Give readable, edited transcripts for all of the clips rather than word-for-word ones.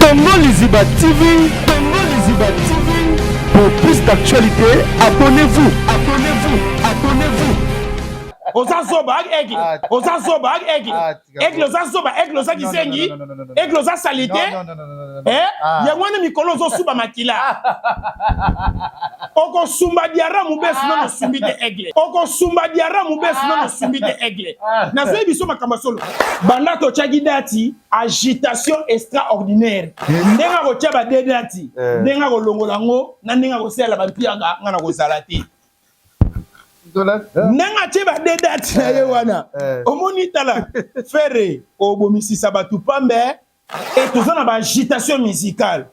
Congo Liziba TV, Congo Liziba TV. Pour plus d'actualité, abonnez-vous, abonnez-vous, abonnez-vous. Ozazoba aigle, ozazoba aigle, aigle ozazoba aigle ozakisengi, aigle ozasalite. Yangwana mikolo ozosuba makila. Oko sumba diara mubesu nono sumbite aigle. Oko sumba diara mubesu nono sumbite aigle. Nazoe biso makambasolo. Banda to chagi dati agitation extraordinaire. Ndenga ko chaba de dati, ndenga ko longolango, na ndenga ko sela bampianga ngana ko salati. Nanga cheba de date na ye wana omoni tala fere obomisi sabatu pambe et tout ça na ba agitation musicale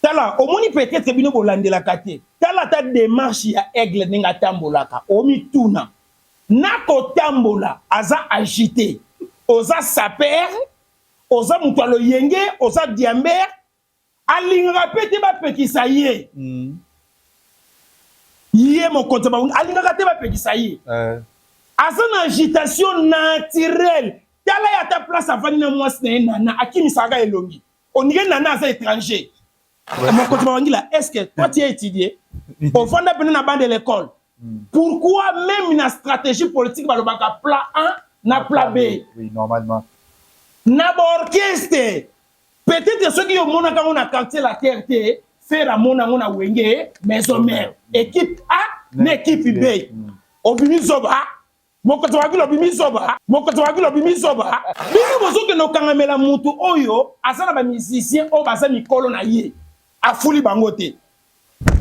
tala omoni peut-être bino bolandela kate tala ta démarche ya aigle ninga tambolaka omi tuna nako tambola aza agité oza saper oza mutalo yenge oza diamber alinga pete ba pekisa ye Yé mon compte ba alinga kate ba pekisa ye azana agitation naturelle tala ya ta place avani na mwasi na nana akimi saka elongi onige nana aza étranger mon compte ba ngila est-ce que toi tu as étudié au fond de na bande de l'école pourquoi même une stratégie politique ba le baka plan A na plan B oui normalement na orchestre peut-être ceux qui ont mona quand on a quartier la TRT faire à mon wenge maison mère équipe A na équipe B obimi zoba moko to wagilo obimi zoba moko to wagilo obimi zoba bino bozo ke no kangamela mutu oyo asana ba musicien o basa mikolo na ye afuli bango te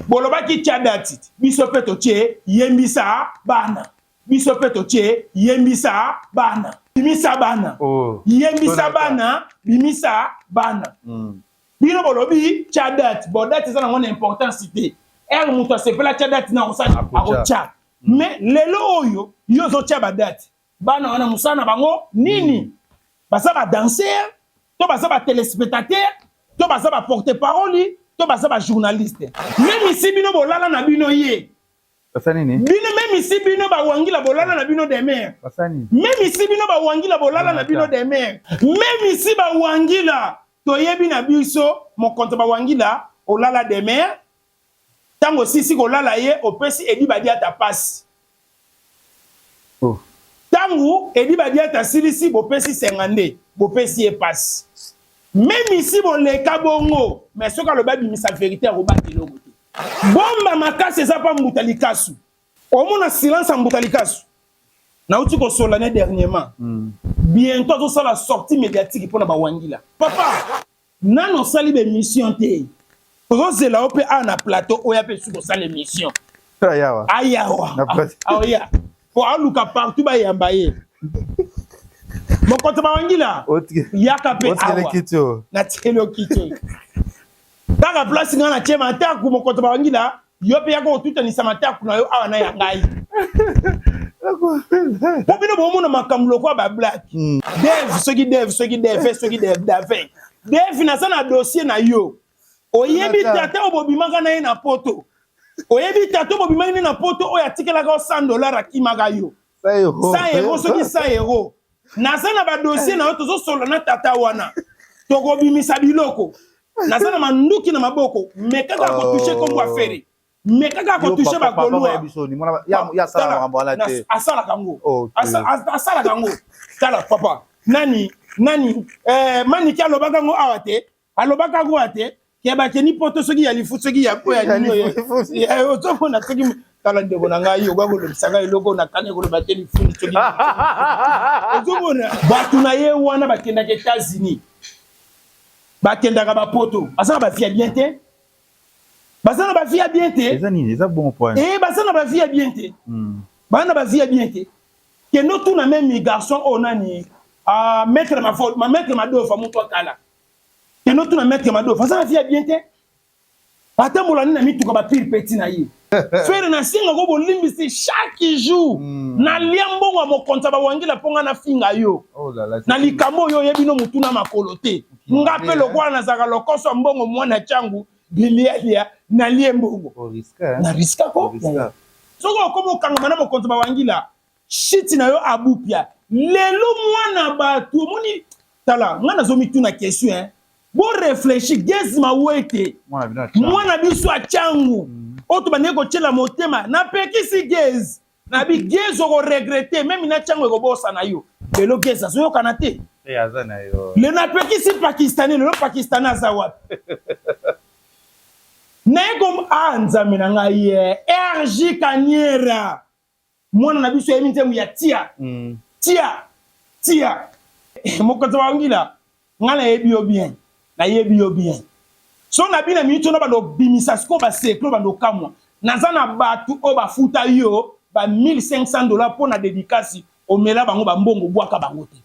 boloba ki tchadati biso peto che yembisa bana biso peto che yembisa bana bimisa bana yembisa bana bimisa bana Bino bolobi chadat bodat ça na une importance cité er muto sepela chadat na osana akocha mais lelo oyo yo zo cha badat bana wana musana bango nini basa ba danser to basa ba téléspectateur to basa ba porte-parole to basa ba journaliste même ici bino bolala na bino ye basa nini bino même ici bino ba wangila bolala na bino des mères basa nini même ici bino ba wangila bolala na bino des mères même ici ba wangila toyebi na biso mon compte ba wangila olala de mer tango sisi ko lala ye opesi edi badia ta passe tango edi badia ta silisi bopesi 50 bopesi e passe même ici bon le kabongo mais soka lo babi misa vérité ko bati logote bomba makase za pa mbutalikasu omona silence en mbutalikasu na uti ko solane dernièrement bientôt tout ça la sortie médiatique pour na bawangila papa nano sali be mission te rose la opé na plateau oya pe suko sali mission ayawa aya pour aluka partout ba yambaye mon compte bawangila yaka pe awa na telo kito kaka place ngana chema taku mon compte bawangila yo pe yako tuta ni samataku na yo awa na yangai Popino bomona makamlo kwa ba black. Dev soki Dave. Dev na sana dossier na yo. Oyebi tata obobimaka na ye na poto. Oyebi tata obobimaka na poto oya tikela ka $100 akimaka yo. 100 euros soki 100 euros. Na sana ba dossier na yo tozo solo na tata wana. Toko bimisa biloko. Na sana manduki na maboko. Mekaka ko toucher comme affaire. Mais kaka ko toucher ba golwa ya sala mambo ala te asala kango asala kango tala papa nani mani ki alobaka ngo awate alobaka ngo ate ke ba ke ni poto soki ya lifu soki ya po ya ni yo ozo na soki tala ndeko na ngai yo gwa go sanga iloko na kane go ba te lifu soki ozo bona batu na ye wana bakenda ke États-Unis bakenda ka ba poto asala ba fia bien te Bazana ba vie bien te. C'est bon point. Bazana ba vie bien te. Bazana ba vie bien te. Que nous tout na même garçon onani mettre ma faute, ma mettre ma do fa muto kala. Que nous tout na mettre ma do. Bazana vie bien te. Ata molani na mitu ko ba pile petit na yi. Faire na singa go bolimbisi chaque jour. Na liambo wa mo konta ba wangila ponga na finga yo. Oh là là. Na likamo yo yebino mutu na makolote. Ngape lokwa na zaka lokoso mbongo mwana changu. Bilia na liembongo na riska ko soko komo kangama na mokonto ba wangila shit na yo abupia lelo mwana batu moni tala ngana zo mitu na question Bon réfléchir, gezi mawete. Mwana biso a changu. Oto bande ko tshela motema, na pekisi gezi. Na bi gezi ko regretter, même na changu ko bossa na yo. Lelo gezi azo kanate. Le na pekisi pakistanais, le pakistanais azawap. Negom anzami na ngai RJ Kanyera. Mwana na biso yemi ntemu ya tia. Tia. Mokoto wangila. Ngana yebi yo bien. Na yebi yo bien. So na bina minute na bando bimisa sko ba seklo bando kamwa. Nazana batu o ba futa yo ba $1,500 pour na dédicace o mela bango ba mbongo bwaka bango te.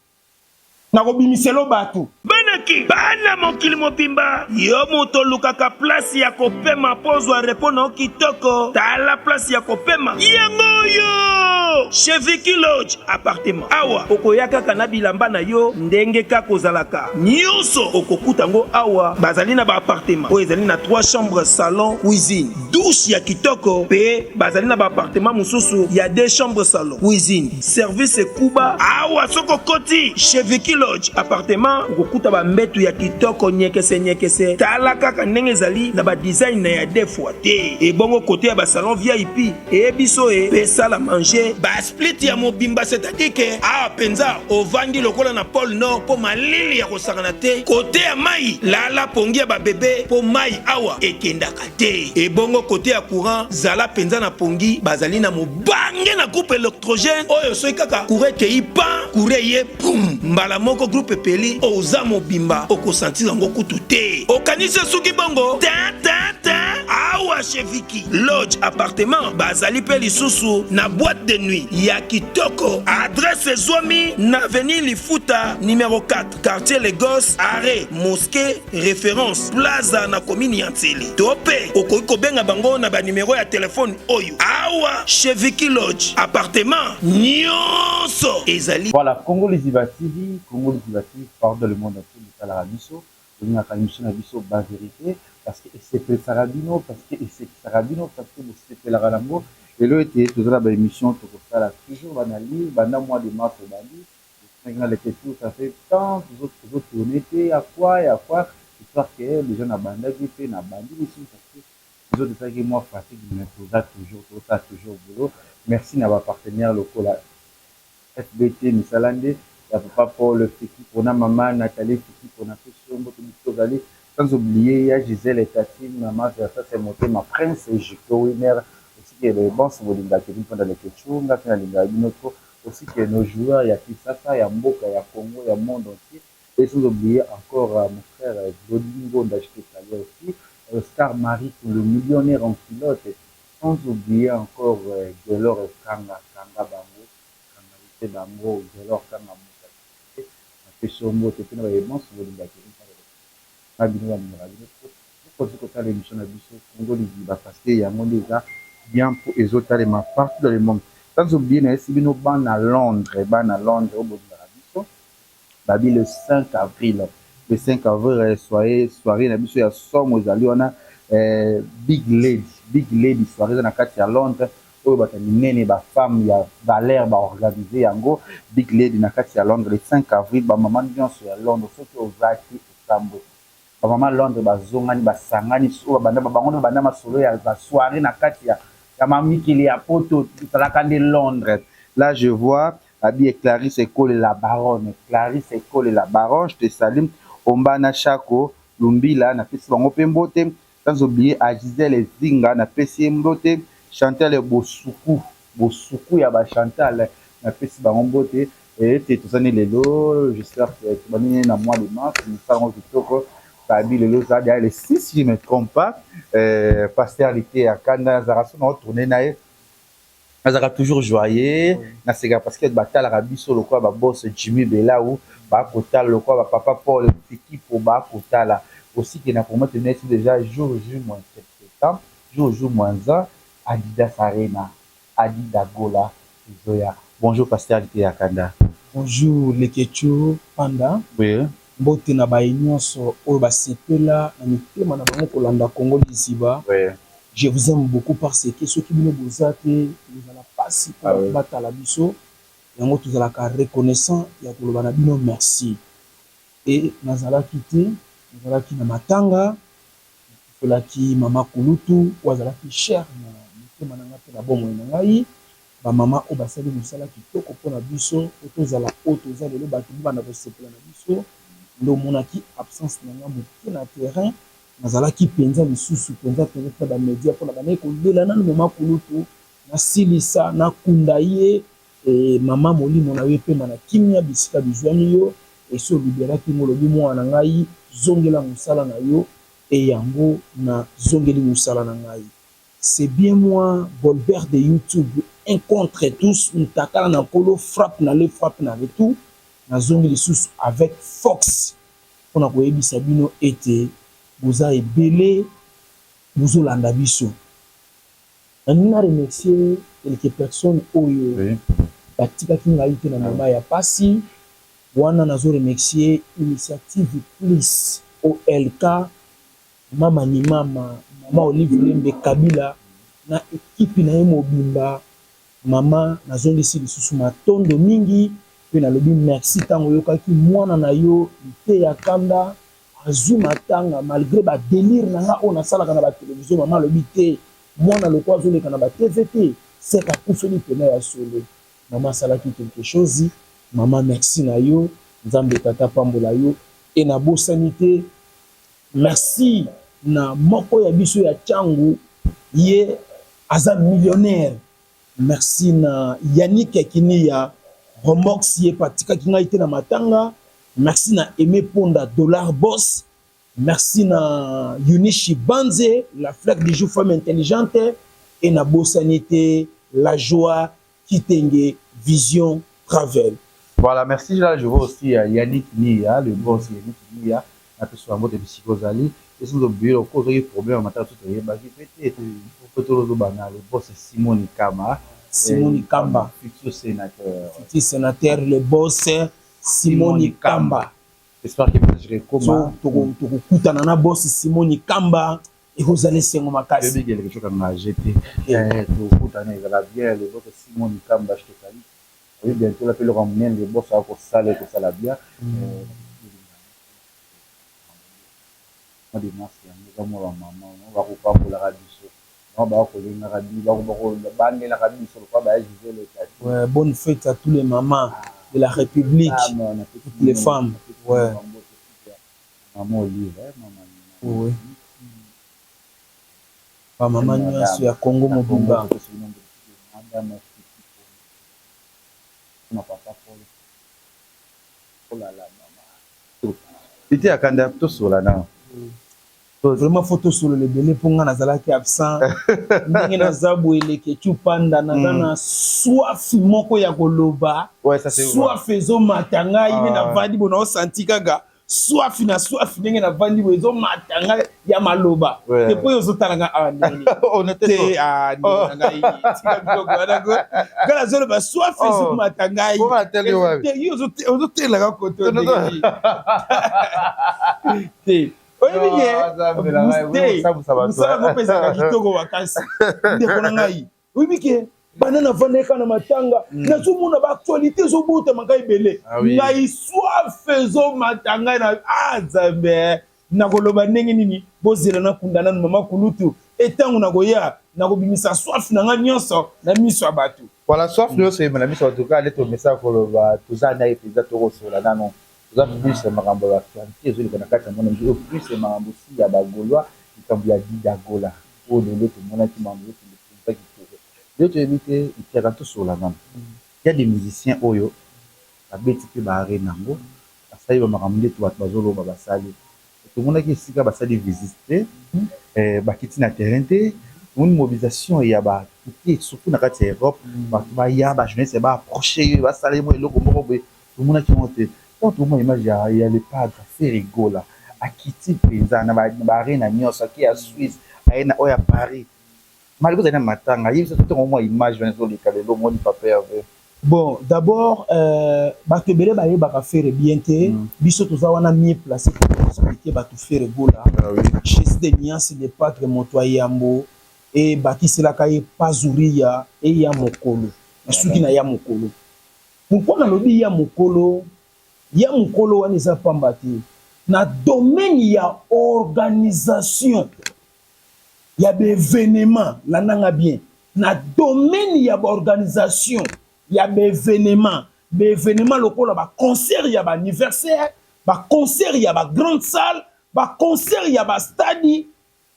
Na ko bimiselo batu. Banaki bana mokili mobimba yo moto lukaka place ya kopema pozwa repono kitoko tala place ya kopema yango yo chez Vicky Lodge appartement awa okoyaka kana bilamba na yo ndenge ka kozalaka nyonso okokutango awa bazali na ba appartement o ezali na 3 chambres salon cuisine douche ya kitoko pe bazali na ba appartement mususu ya 2 chambres salon cuisine service kuba awa soko koti chez Vicky Lodge appartement okokuta ba mbetu ya kitoko nyekese tala kaka ndenge ezali na ba design na ya defwa te e bongo côté ya ba salon VIP e biso pe sala manger ba split ya mobimba c'est-à-dire que a penza ovandi lokola na pôle nord po malili ya kosakana te côté ya mai lala pongi ya ba bébé po mai awa ekendaka te e bongo côté ya courant zala penza na pongi bazali na mobange na coupe électrogène oyo soki kaka courant kei pan courant ye boum mbala moko groupe peli oza mobimba okosentir yango kutu te okanisa suki bongo awa chez Vicky Lodge appartement bazali pe lisusu na boîte de nuit ya kitoko adresse Zomi na avenue Lifuta numéro 4 quartier Lagos arrêt mosquée référence plaza na commune ya Ntseli tope okoki kobenga bango na ba numéro ya téléphone oyo awa chez Vicky Lodge appartement nyonso ezali. Voilà, Congo Liziba TV parle le monde entier de Salarabiso. On a une émission Abiso bas vérité parce que c'est Sarabino, parce que c'est Sarabino, parce que c'est la Ralambo. Et là, était toujours la émission, tout ça, toujours banali, pendant mois de mars, banali. Maintenant, les questions, ça fait tant, toujours tourner, à quoi, histoire que les gens n'abandonnent pas, n'abandonnent ici, parce que les autres, c'est que moi, fatigue, mais tout ça, toujours boulot. Merci à nos partenaires locaux là. FBT Misalande, il y a Papa Paul, l'équipe, on a Maman, Nathalie, l'équipe, on a fait sur sans oublier, il y a Gisèle et Tatine, Maman, ça c'est monté, ma prince, et Jiko Winner, aussi qu'il y a des bons Sobolinga qui viennent dans les Ketchunga, qui viennent aussi qu'il y a nos joueurs, il y a Kisasa, il y a Mboka, il y a Congo, il y a monde entier, et sans oublier encore mon frère Vlodingo d'Acheté aussi, Star Marie, le millionnaire en pilote, sans oublier encore Gelor et Kanga Bango. Bango alors quand on a fait mot te pena vraiment sur le bateau pas bien pour que l'émission na biso Congo Liziba parce que ya monde déjà bien pour les autres les partout dans le monde sans oublier na sibino ban à Londres au bout de la biso babi le 5 avril soirée na biso ya somme aux alliés on a big lady soirée na kati ya Londres oyo batanimene ba femme ya Valère ba organiser yango big lady na kati ya Londres le 5 avril ba maman nyonso ya Londres soki ozaki osambo ba maman Londres bazongani basangani so banda bango banda masolo ya ba soirée na kati ya mamikili ya poto salaka de Londres. Là je vois habillé Clarisse Ekole la baronne je te salue Ombana Chako Lumbila na pesi bango pembote sans oublier à Gisèle Zinga na pesi mbote Chantal Bosuku ya ba Chantal na pesi bango mbote et tout ça lelo j'espère que tu vas venir dans mois de mars nous savons kitoko tabi lelo ça le 6 si je ne me trompe pas pasteur était à Kanda Zaraso na tourner nae azaka toujours joyeux na sega parce que batala rabiso le quoi ba boss Jimmy Bela ou ba kotala le quoi ba papa Paul petit pour ba kotala aussi qui na pour moi tenir déjà jour moins 7 jour moins 1 Adidas Arena, Adidas Gola, Zoya. Bonjour Pasteur Alité Akanda. Bonjour Lekecho Panda. Oui. Mbote na baïnyonso oyo basepela na mitema na bango kolanda Congo Liziba. Oui. Je vous aime beaucoup parce que ceux qui bino bozate vous allez passer par batala biso yango tozalaka reconnaissant ya koloba na bino merci et nazala kité nazalaki na matanga nasolaki mama kulutu oyo azalaki cher na motema na nga mpe na bomoi na ngai bamama oyo basali mosala kitoko mpona biso oyo tozala oyo toza lelo bato bobanda kosepela na biso nde omonaki absence na nga moke na terrain nazalaki mpenza lisusu mpenza mpe bamedia mpona bandaki kolela nanu mama kulutu nasilisa nakunda ye mama molimo na ye pema na kimia bisika bizwani yo esi oliberaki ngo olobi mwana na ngai zongela mosala na yo yango na zongeli mosala na ngai. C'est bien moi, Bolbert de YouTube, un contre tous, Ntakala na kolo, frappe na le tout, na zongeli sous avec Fox. On a koyebi Sabino été, vous avez belé, vous avez l'andabiso. On a remercié quelques personnes oyo, batika kinga ite na mama ya pasi, wana nazo remercier Initiative Plus OLK, mama ni mama Olive Lembe Kabila na ekipi na ye mobimba mama nazongisi lisusu matondo mingi pe nalobi merci tango yokaki mwana na yo te ya kanda azwi matanga malgré ba délire na nga oyo nasalaka na batelevizio mama alobi te mwana lokwa azoleka na batv te seka kufeli pena ya solo mama asalaki quelque chose mama merci na yo nzambe tata pambola yo e nabosani te merci na moko ya biso ya Tchangu ye aza millionnaire merci na Yannick Ekini ya Romox ye patika kinga ite na matanga merci na Aimé Ponda Dollar Boss merci na Yunishi Banze la flaque du jour femme intelligente et na Bossanité la joie Kitenge Vision Travel. Voilà, merci là je vois aussi Yannick Nia le boss Yannick Nia na pessoa mot de psychosali. Et si vous avez un problème, vous avez le boss Simon Kamba. Simon Kamba. Futur sénateur. Futur sénateur, le boss Simon Kamba. J'espère que je recommande. Tu as boss Simon Kamba. Et vous allez se remarquer. Je vais dire quelque chose comme ça. J'étais. Le boss Simon Kamba, je te salue. Oui, bientôt, là, le ramener, le boss a encore salé, que ça l'a bien. De mars ya nous avons maman on va reprendre pour la radio on va coller la radio la radio sur quoi bah je le ouais bonne fête à tous les mamans de la République toutes les femmes ouais maman Olive maman oui pas maman nyonso ya Congo mobimba madame na papa pour la maman était à Kanda to sur la na vraiment photo sur le belé pour nga nazalaki absent ndenge nazabu eleke chupanda na soif moko ya koloba ouais ça c'est soif ezo matanga ibe na vandi bona o senti kaga soif ndenge na vandi ezo matanga ya maloba te po ezo talanga ndeni on était ndeni tika bilogo anago kana zolo ba soif ezo matanga ezo telanga koto ndeni te Wibike banana vaneka na matanga nazomona ba actualité zobota mangai bele ngai soif ezo matanga na azambe nakoloba ndenge nini bozela na kundana na mama kulutu etango nakoya nakobimisa soif na nga nyonso na miso ya bato voilà soif nyonso na miso en tout cas lettre message koloba tozana epiza tokosola nano za plus makambo ya actualité ezoleka na kati ya mwana mzuri plus makambo si ya bagolwa likambo ya didagola oyo lelo tomonaki mambo yote mpaki toko lelo toyebi te itiaka tosola nano ya des musiciens oyo babeti mpe baarene yango basali bamakambo nde to bato bazoloba basali tomonaki esika basali visite bakiti na terrain te tomoni mobilisation ya batuti surtout na kati ya Europe bato baya bajeunesse baapproche yo basala ye mo eloko moko boye tomonaki yango te quand tout le monde image il y a le padre fait rigola à quitter paysan na ba arena nyonso qui à Suisse à oya Paris malgré ça na matanga il se tout au moins image venez le calelo moni papa avec bon d'abord bato belé ba yeba faire bien te biso toza wana mieux placé pour expliquer bato faire rigola chez des nuances de padre motoye yambo et bakisela kaye pazuria et ya mokolo suki na ya mokolo pourquoi na lobi ya mokolo wana eza pamba te na domaine ya organisation ya événement la nanga bien na domaine ya organisation ya événement lokola ba concert ya ba anniversaire ba concert ya ba grande salle ba concert ya ba stade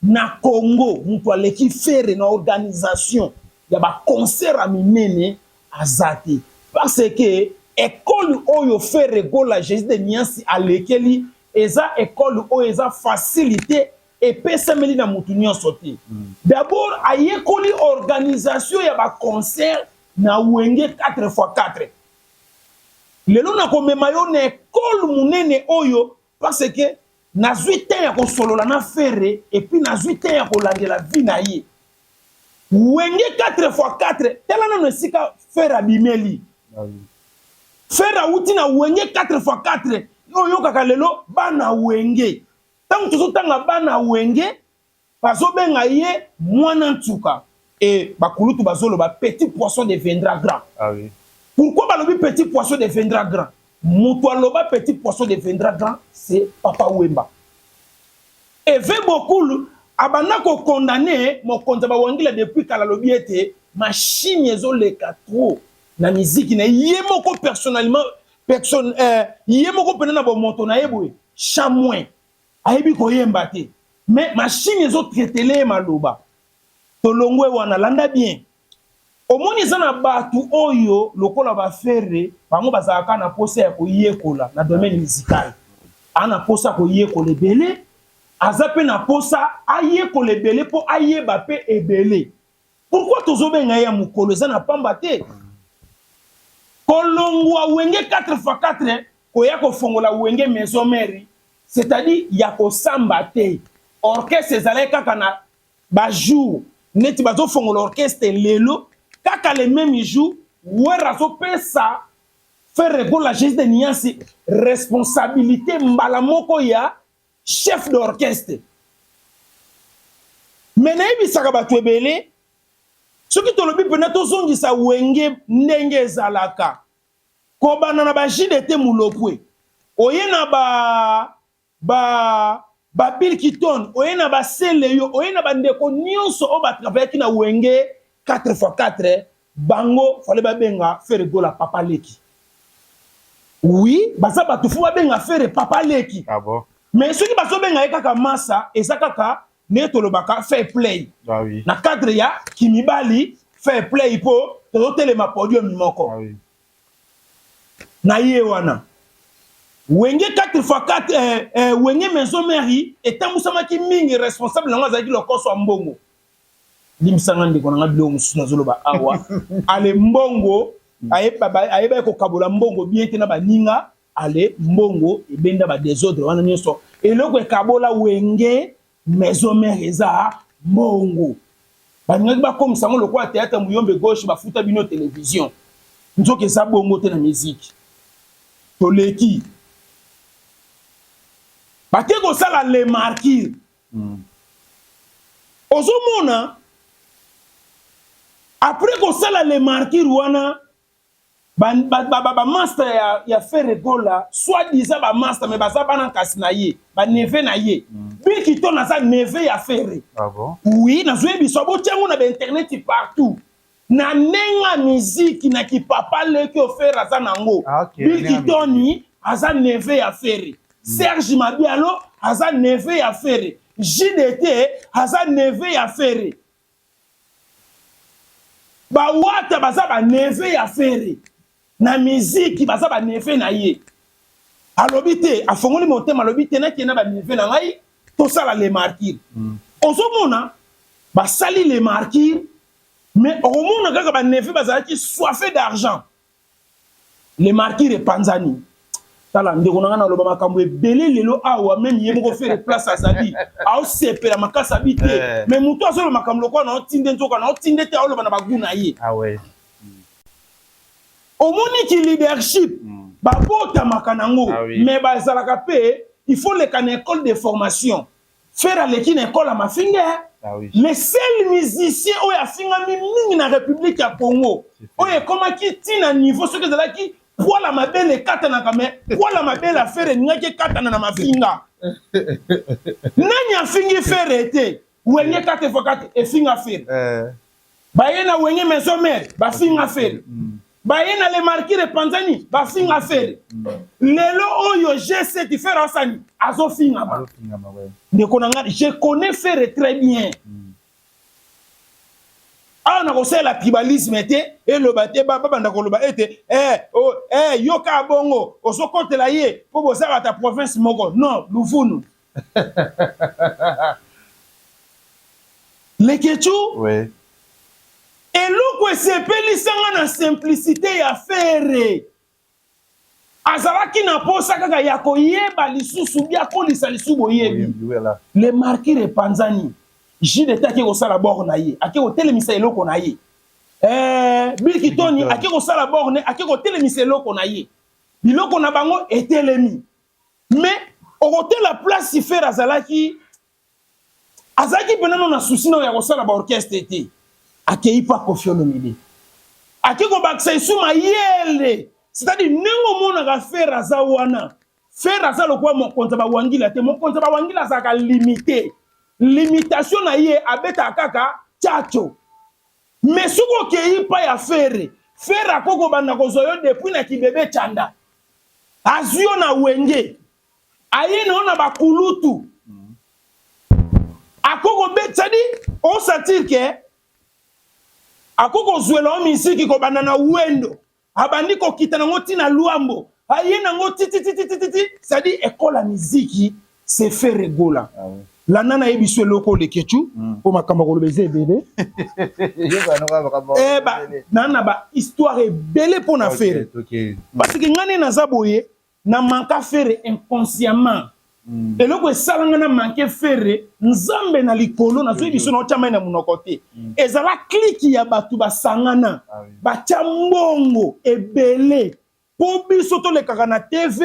na Congo mutu aleki faire na organisation ya ba concert a minene azati parce que école oyo faire gola Jésus de Niansi alekeli eza école oyo eza facilité et pesameli na mutu nyonso te d'abord ayekoli organisation ya ba concert na wenge 4x4 lelo na komema yo na école munene oyo parce que nazwi te ya kosolola na fere et puis nazwi te ya kolandela vi na ye wenge 4x4 tala nano esika fere abimeli fere awuti na wenge 4x4 oyo kaka lelo bana wenge tango tozotanga bana wenge bazobenga ye mwana ntuka et bakulutu bazoloba petit poisson deviendra grand. Ah oui. Pourquoi balobi petit poisson deviendra grand? Mutu aloba petit poisson deviendra grand, c'est Papa Wemba. Et beaucoup abana ko condamné mon konza ba wangila depuis kala lobi ete machine ezo leka trop na musique na yemoko personnellement personne yemoko penana bo moto na yebwe chamoin ayebi ko yemba te mais machine ezo traiter maloba tolongwe wana landa bien omoni zana batu oyo lokola ba fere bango bazaka na posa ya koyekola na domaine musical ana posa koyekola ebele azape na posa ayekola ebele po ayeba pe ebele pourquoi tozobenga ya mukolo zana pamba te kolongwa wenge 4x4 koya kofongola wenge maison mère c'est-à-dire ya kosamba te orchestre ezalaki kaka na ba jour neti bazofongola orchestre lelo kaka le même jour wera zopesa faire pour la Jésus de Niansi responsabilité mbala moko ya chef d'orchestre mais nayebisaka bato ebele soki tolobi pena tozongisa wenge ndenge ezalaka kobana na bajide te mulopwe oye na ba Bill Kiton oye na basele yo oye na bandeko nyonso o batravaillaki na wenge 4x4 bango fallait babenga faire gola Papa Leki. Oui, baza batu fu babenga faire Papa Leki. Ah bon? Mais ceux qui baso benga kaka massa et ça kaka neto lobaka fair play. Ah oui. Na cadre ya kimibali fair play po totele ma podium moko. Ah oui. Na ye wana. Wenge 4x4 wenge maison mairie et tamusama ki mingi responsable na ngazaki lokoso mbongo. Limsanga ndeko na ngabilo musuna zoloba awa ale mbongo ayeba ko kabola mbongo bien te na baninga ale mbongo ebenda ba désordre wana nyonso eloko ekabola wenge maison mère eza mbongo baninga ba comme sango lokwa théâtre muyombe gauche ba futa bino télévision nzoke za bongo te na musique toleki bate ko sala les marquis ozomona après qu'on sala les marquis wana ba master ya faire gola soit disant ba master mais baza bana kasinaye ba neve na ye Bill Kiton na sa neve ya faire. Ah bon? Oui na zoe biso bo tiango na internet partout na nenga musique na ki Papa Leki o faire aza nango Bill Kiton ni aza neve ya faire Serge Mabialo aza neve ya faire JDT aza neve ya faire ba wata baza ba neve ya fere na musique baza ba neve na ye alobite afongoli motema alobite na kena ba neve na ngai to sala les martyrs ozomona ba sali les martyrs mais omona kaka ba neve baza ki soifé d'argent les martyrs et panzani tala ndeko na ngana loba makambo ebele lelo awa même yemo ko faire place à sabi au sepela makasa bite mais muto azolo makambo lokwa na otinde nzoka na otinde te oloba na baguna ye ah ouais omoni ki leadership babota makanango mais bazalaka pe il faut les can école de formation faire à l'équipe école à mafinga les seuls musiciens oya finga mingi na République ya Congo oya koma ki tina niveau ce que zalaki poala mabele katana kame poala mabele afere ngake katana na mafinga nani afingi fere te wenge kate fokate efinga fere bayena wenge maison mère bafinga fere bayena le marquis panzani bafinga fere lelo oyo G7 fere asani azofinga ba ndeko nanga je connais fere très bien. Ah, on a conseillé la tribalisme et le bâté banda koloba était yoka bongo oso compte la yé pour bosser à ta province moko non lufunu les kechu ouais et loko sepeli sanga na simplicité ya faire azalaki na posa kaka ya koyeba lisusu bia kolisa lisubo yebi le marquis repanzani Jide ta ko sala borne ye akiko telemisa eloko na ye Bilki Tony akiko sala borne akiko telemisa eloko na ye biloko na bango etelemi mais au la place faire azalaki penano na souci na ya ko sala ba orchestre te akei pa kofiono mide akiko baksa isuma yele c'est-à-dire nengo mona ga faire azawana faire azalo kwa mo konta ba wangila te mo konta ba wangila za ka limité limitation na ye abeta kaka chacho mais suko ke pa ya faire akoko banda kozoyo depuis na kibebe chanda azio na wenge aye na ona bakulutu akoko betadi on s'attire que akoko zuela o misiki ko banda na wendo abandi ko kitana ngoti na luambo aye na ngoti titi c'est-à-dire école la musique c'est faire rigola. La nana ebiswe loko le kechu pour makamba ko lobeze bele nana ba histoire belle pour na faire parce que ngane na zaboye na manka faire inconsciemment et loko salanga na manke faire nzambe na likolo na zo biso na chama na munokote ezala clique ya batu basangana ba chambongo ebele po biso to le kakana TV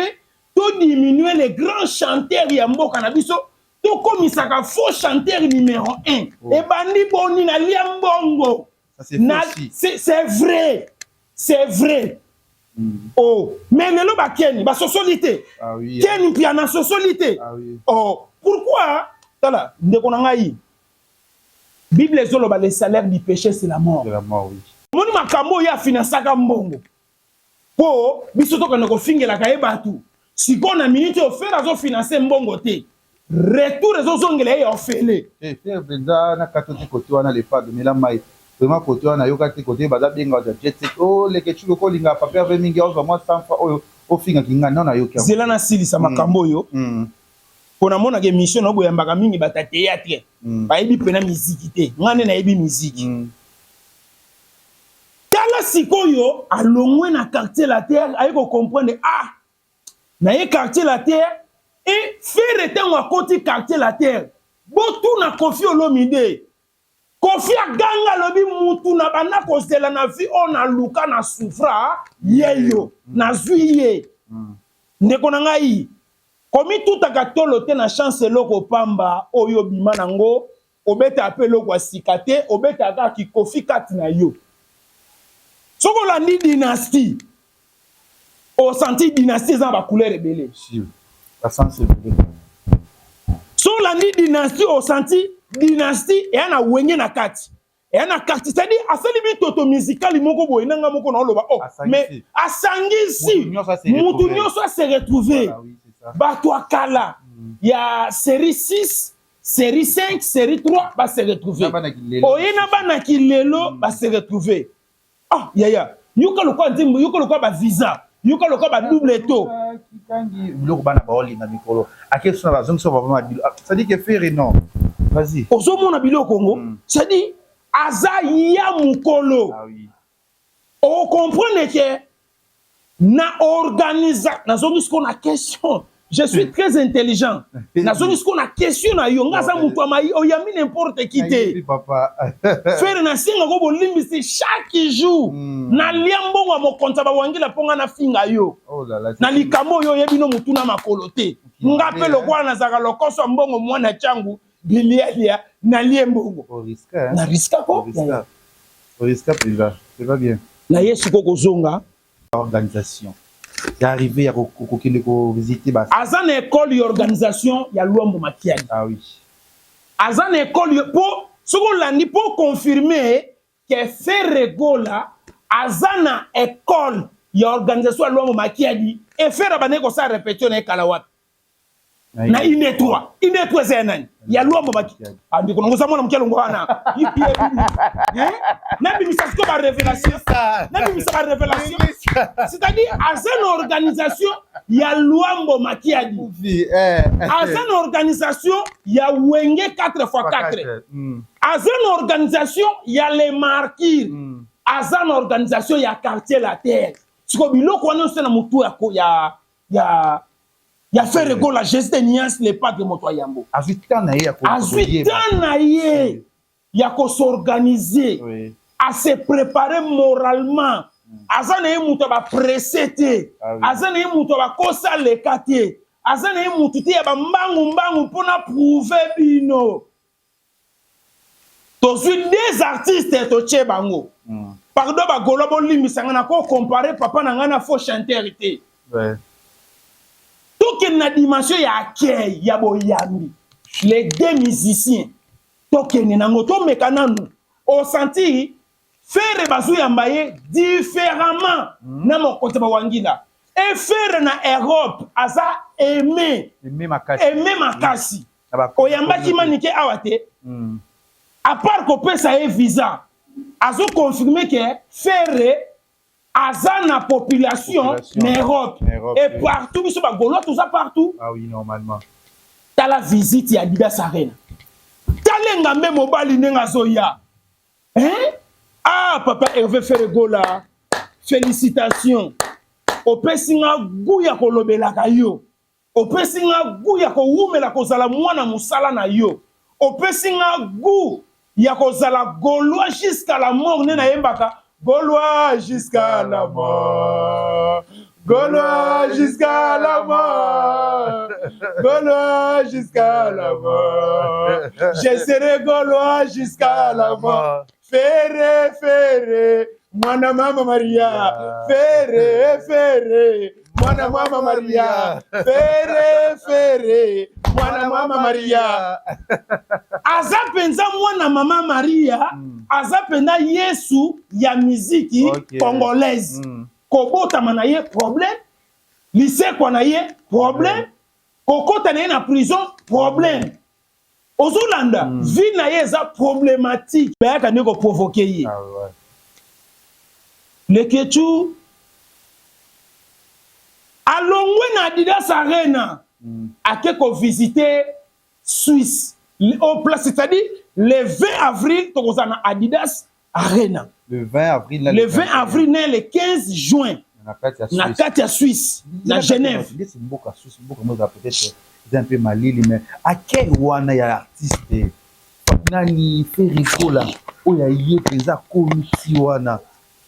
to diminuer les grands chanteurs ya mboka na biso. To komisaka faux chanteur numéro 1 et bandi boni na liambongo c'est vrai oh mais lelo ba keni ba socialité keni piana socialité oh pourquoi tala ndeko na ngai Bible ezolo ba le salaire du péché c'est la mort oui moni makambo ya finansaka mbongo po biso to kana ko fingela ka ebatu siko na minute ofera zo financer mbongo te retour les ozongela ya ofele benza na katoti côté wana les pas de melamai vraiment côté wana yoka te côté baza benga za jet oh les kechuko ko linga papier ve mingi ozo moi 100 fois oyo ofinga kinga na yoka zela na silisa makambo yo pona mona ke mission no boyambaka mingi bata théâtre ba yebi pena musique te ngane na yebi musique tala sikoyo alongwe na quartier la terre ayeko comprendre na ye quartier la terre et faire était un côté quartier la terre botu na Kofi Olomide Kofi aganga lobi mutu na bana kosela na vie on a luka na souffra yeyo na zuiye ndeko na ngai komi tout akatolo te na chance loko pamba oyo bima nango obeta apelo kwa sikate obeta ka ki Kofi kat na yo soko la ni dynastie o senti dynastie za ba couleur rebelle so la ni dynastie au senti dynastie et ana wenge na kati et ana kati c'est-à-dire asali bi toto musical moko boy nanga moko na loba mais asangisi mutu nyoso se retrouver ba toi kala il y a série 6 série 5 série 3 ba se retrouver oyena bana kilelo ba se retrouver ya yuka lokwa ndimbo yuka lokwa ba visa yuka lokwa ba double to biloko bana baoli na mikolo akeso na zonso ba vraiment ça dit que faire non vas-y ozo mona biloko Congo ça dit aza ya mukolo on comprend que na organisa na zone ce qu'on a question je suis très intelligent na zone ce qu'on a question na yo ngaza mutu amai oyami n'importe qui te papa faire na singa go bolimbisi chaque jour na liambo wa mokonta ba wangila ponga na finga yo na likambo yo yebino mutu na makolo te ngape lokwa na zaka lokoso mbongo mwana changu bilialia na liembongo na riska ko c'est pas bien na yesu ko kozonga organisation. C'est arrivé à visiter. Azan école et organisation, il y a Luambo Makiadi. Ah oui. Azan école, pour confirmer que Ferregola, Azana école, il y a organisation à Luambo Makiadi, et Ferrabane ko sa répétition na Kalawat. Na inetwa c'est nani ya Luambo Makiadi. Andi ko ngoza mona mkelo ngwana. Na bimisa ko ba révélation ça. Na bimisa ba révélation. C'est-à-dire Azan organisation ya Luambo Makiadi. Azan organisation ya Wenge 4x4. Azan organisation ya les marquis. Azan organisation ya quartier la terre. Siko biloko wana osena mutu ya Ferrego la geste niance les pas de moto yambo. Azutana ye ya ko s'organiser, à se préparer moralement. Azana ye mutu ba pressé, azana ye mutu ba kosa le quartier, azana ye mutu te ba mbangu pona prouver bino. Tozu des artistes to che bango. Pardon ba golobo limisanga na ko comparer papa na ngana faux chanteur té. Tout que na dimension ya accueil ya boyambi. Les deux musiciens to que nango to mekananu au senti faire bazu yambaye différemment na mo kote ba wangila. Et faire na Europe aza aimer makasi. Oyamba ki manike awate. À part qu'on peut ça visa, azo confirmer que faire azana population en Europe et partout biso ba golo tout ça partout. Ah oui normalement. T'as la visite ya Adidas Arena. Talenga même mobile nenga zoya. Hein? Ah papa Hervé Ferregola. Félicitations. Opesinga guya ko lobela kayo. Opesinga guya ko wumela ko zala mwana musala na yo. Opesinga gu ya kozala Gaulois jusqu'à la mort nena yembaka Gaulois jusqu'à la mort, Gaulois jusqu'à la mort, Gaulois jusqu'à la mort, je serai Gaulois jusqu'à la mort. Ferré mwana mama Maria, Ferré mwana mama Maria, Ferré mwana mama Maria. Azapenza mwana mama Maria, azapenda Yesu ya muziki congolaise. Kobota manaye problème, lycée kwa naye problème, kokota naye na prison problème. Ozolanda, vie naye za problématique. Bayaka ndeko provoquer ye. Le Ketu alongwe na Adidas Arena a quelque visiter Suisse au place, c'est-à-dire le 20 avril tozana Adidas Arena. Le 20 avril le 15 juin na kati ya Suisse na Genève. C'est beaucoup Suisse, beaucoup moi peut-être un peu malili mais à quel wana ya artiste nani Ferregola oya yé pesa komisi wana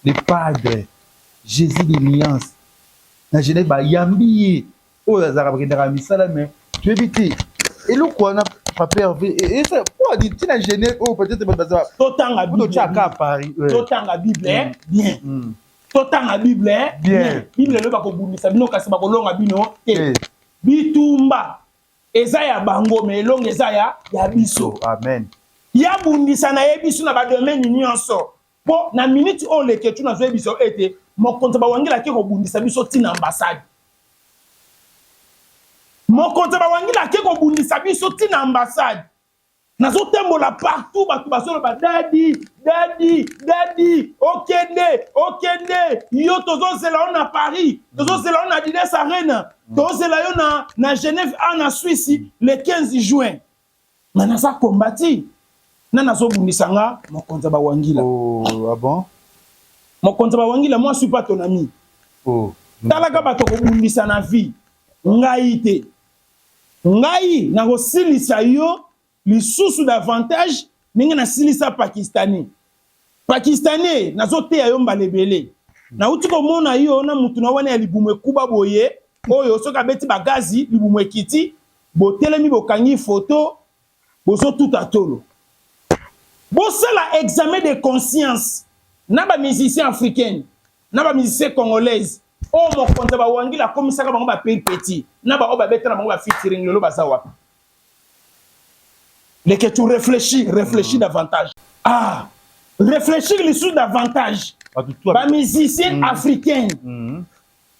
les padres Jésus de l'Alliance na Genève ba yambi oya zara bakendaka misala mais tu éviter et le quoi na papa et ça pour dire tu na Genève oh peut-être baza totanga Bible à Paris totanga Bible bien totanga Bible bien Bible le ba ko bundisa bino kasi ba ko longa bino bitumba eza ya bango mais longa eza ya biso amen ya bundisa na yebiso na ba domaine nyonso po na minute on le ketu na zo yebiso ete mokonza ba wangila ke ko bundisa biso tina ambassade mokonza ba wangila ke ko bundisa biso tina ambassade nazo tembola partout batu basolo ba dadi okende yo tozo zela on à Paris tozo zela on à Adidas Arena tozo zela yo na Genève en Suisse le 15 juin na ça combattu na nazo bundisanga mokonza ba wangila. Oh ah bon mokonza ba wangila moi je suis pas ton ami. Oh talaka bato ko bundisa na vie ngai te ngai na ko silisa yo lisusu davantage ninga na silisa pakistanais nazo te yo mbalebele na uti ko mona yo na mutu na wana ya libumwe kuba boye oyo soka beti bagazi libumwe kiti botelemi bokangi photo bozo tout atolo bo la examen de conscience na ba musiciens africains na ba musicien congolaise o mo konza ba wangila komisaka bango ba petit na ba o ba betana bango ba featuring lelo baza wapi. Les que tu réfléchis davantage. Ah, réfléchir les sous davantage. Ba musicien africain,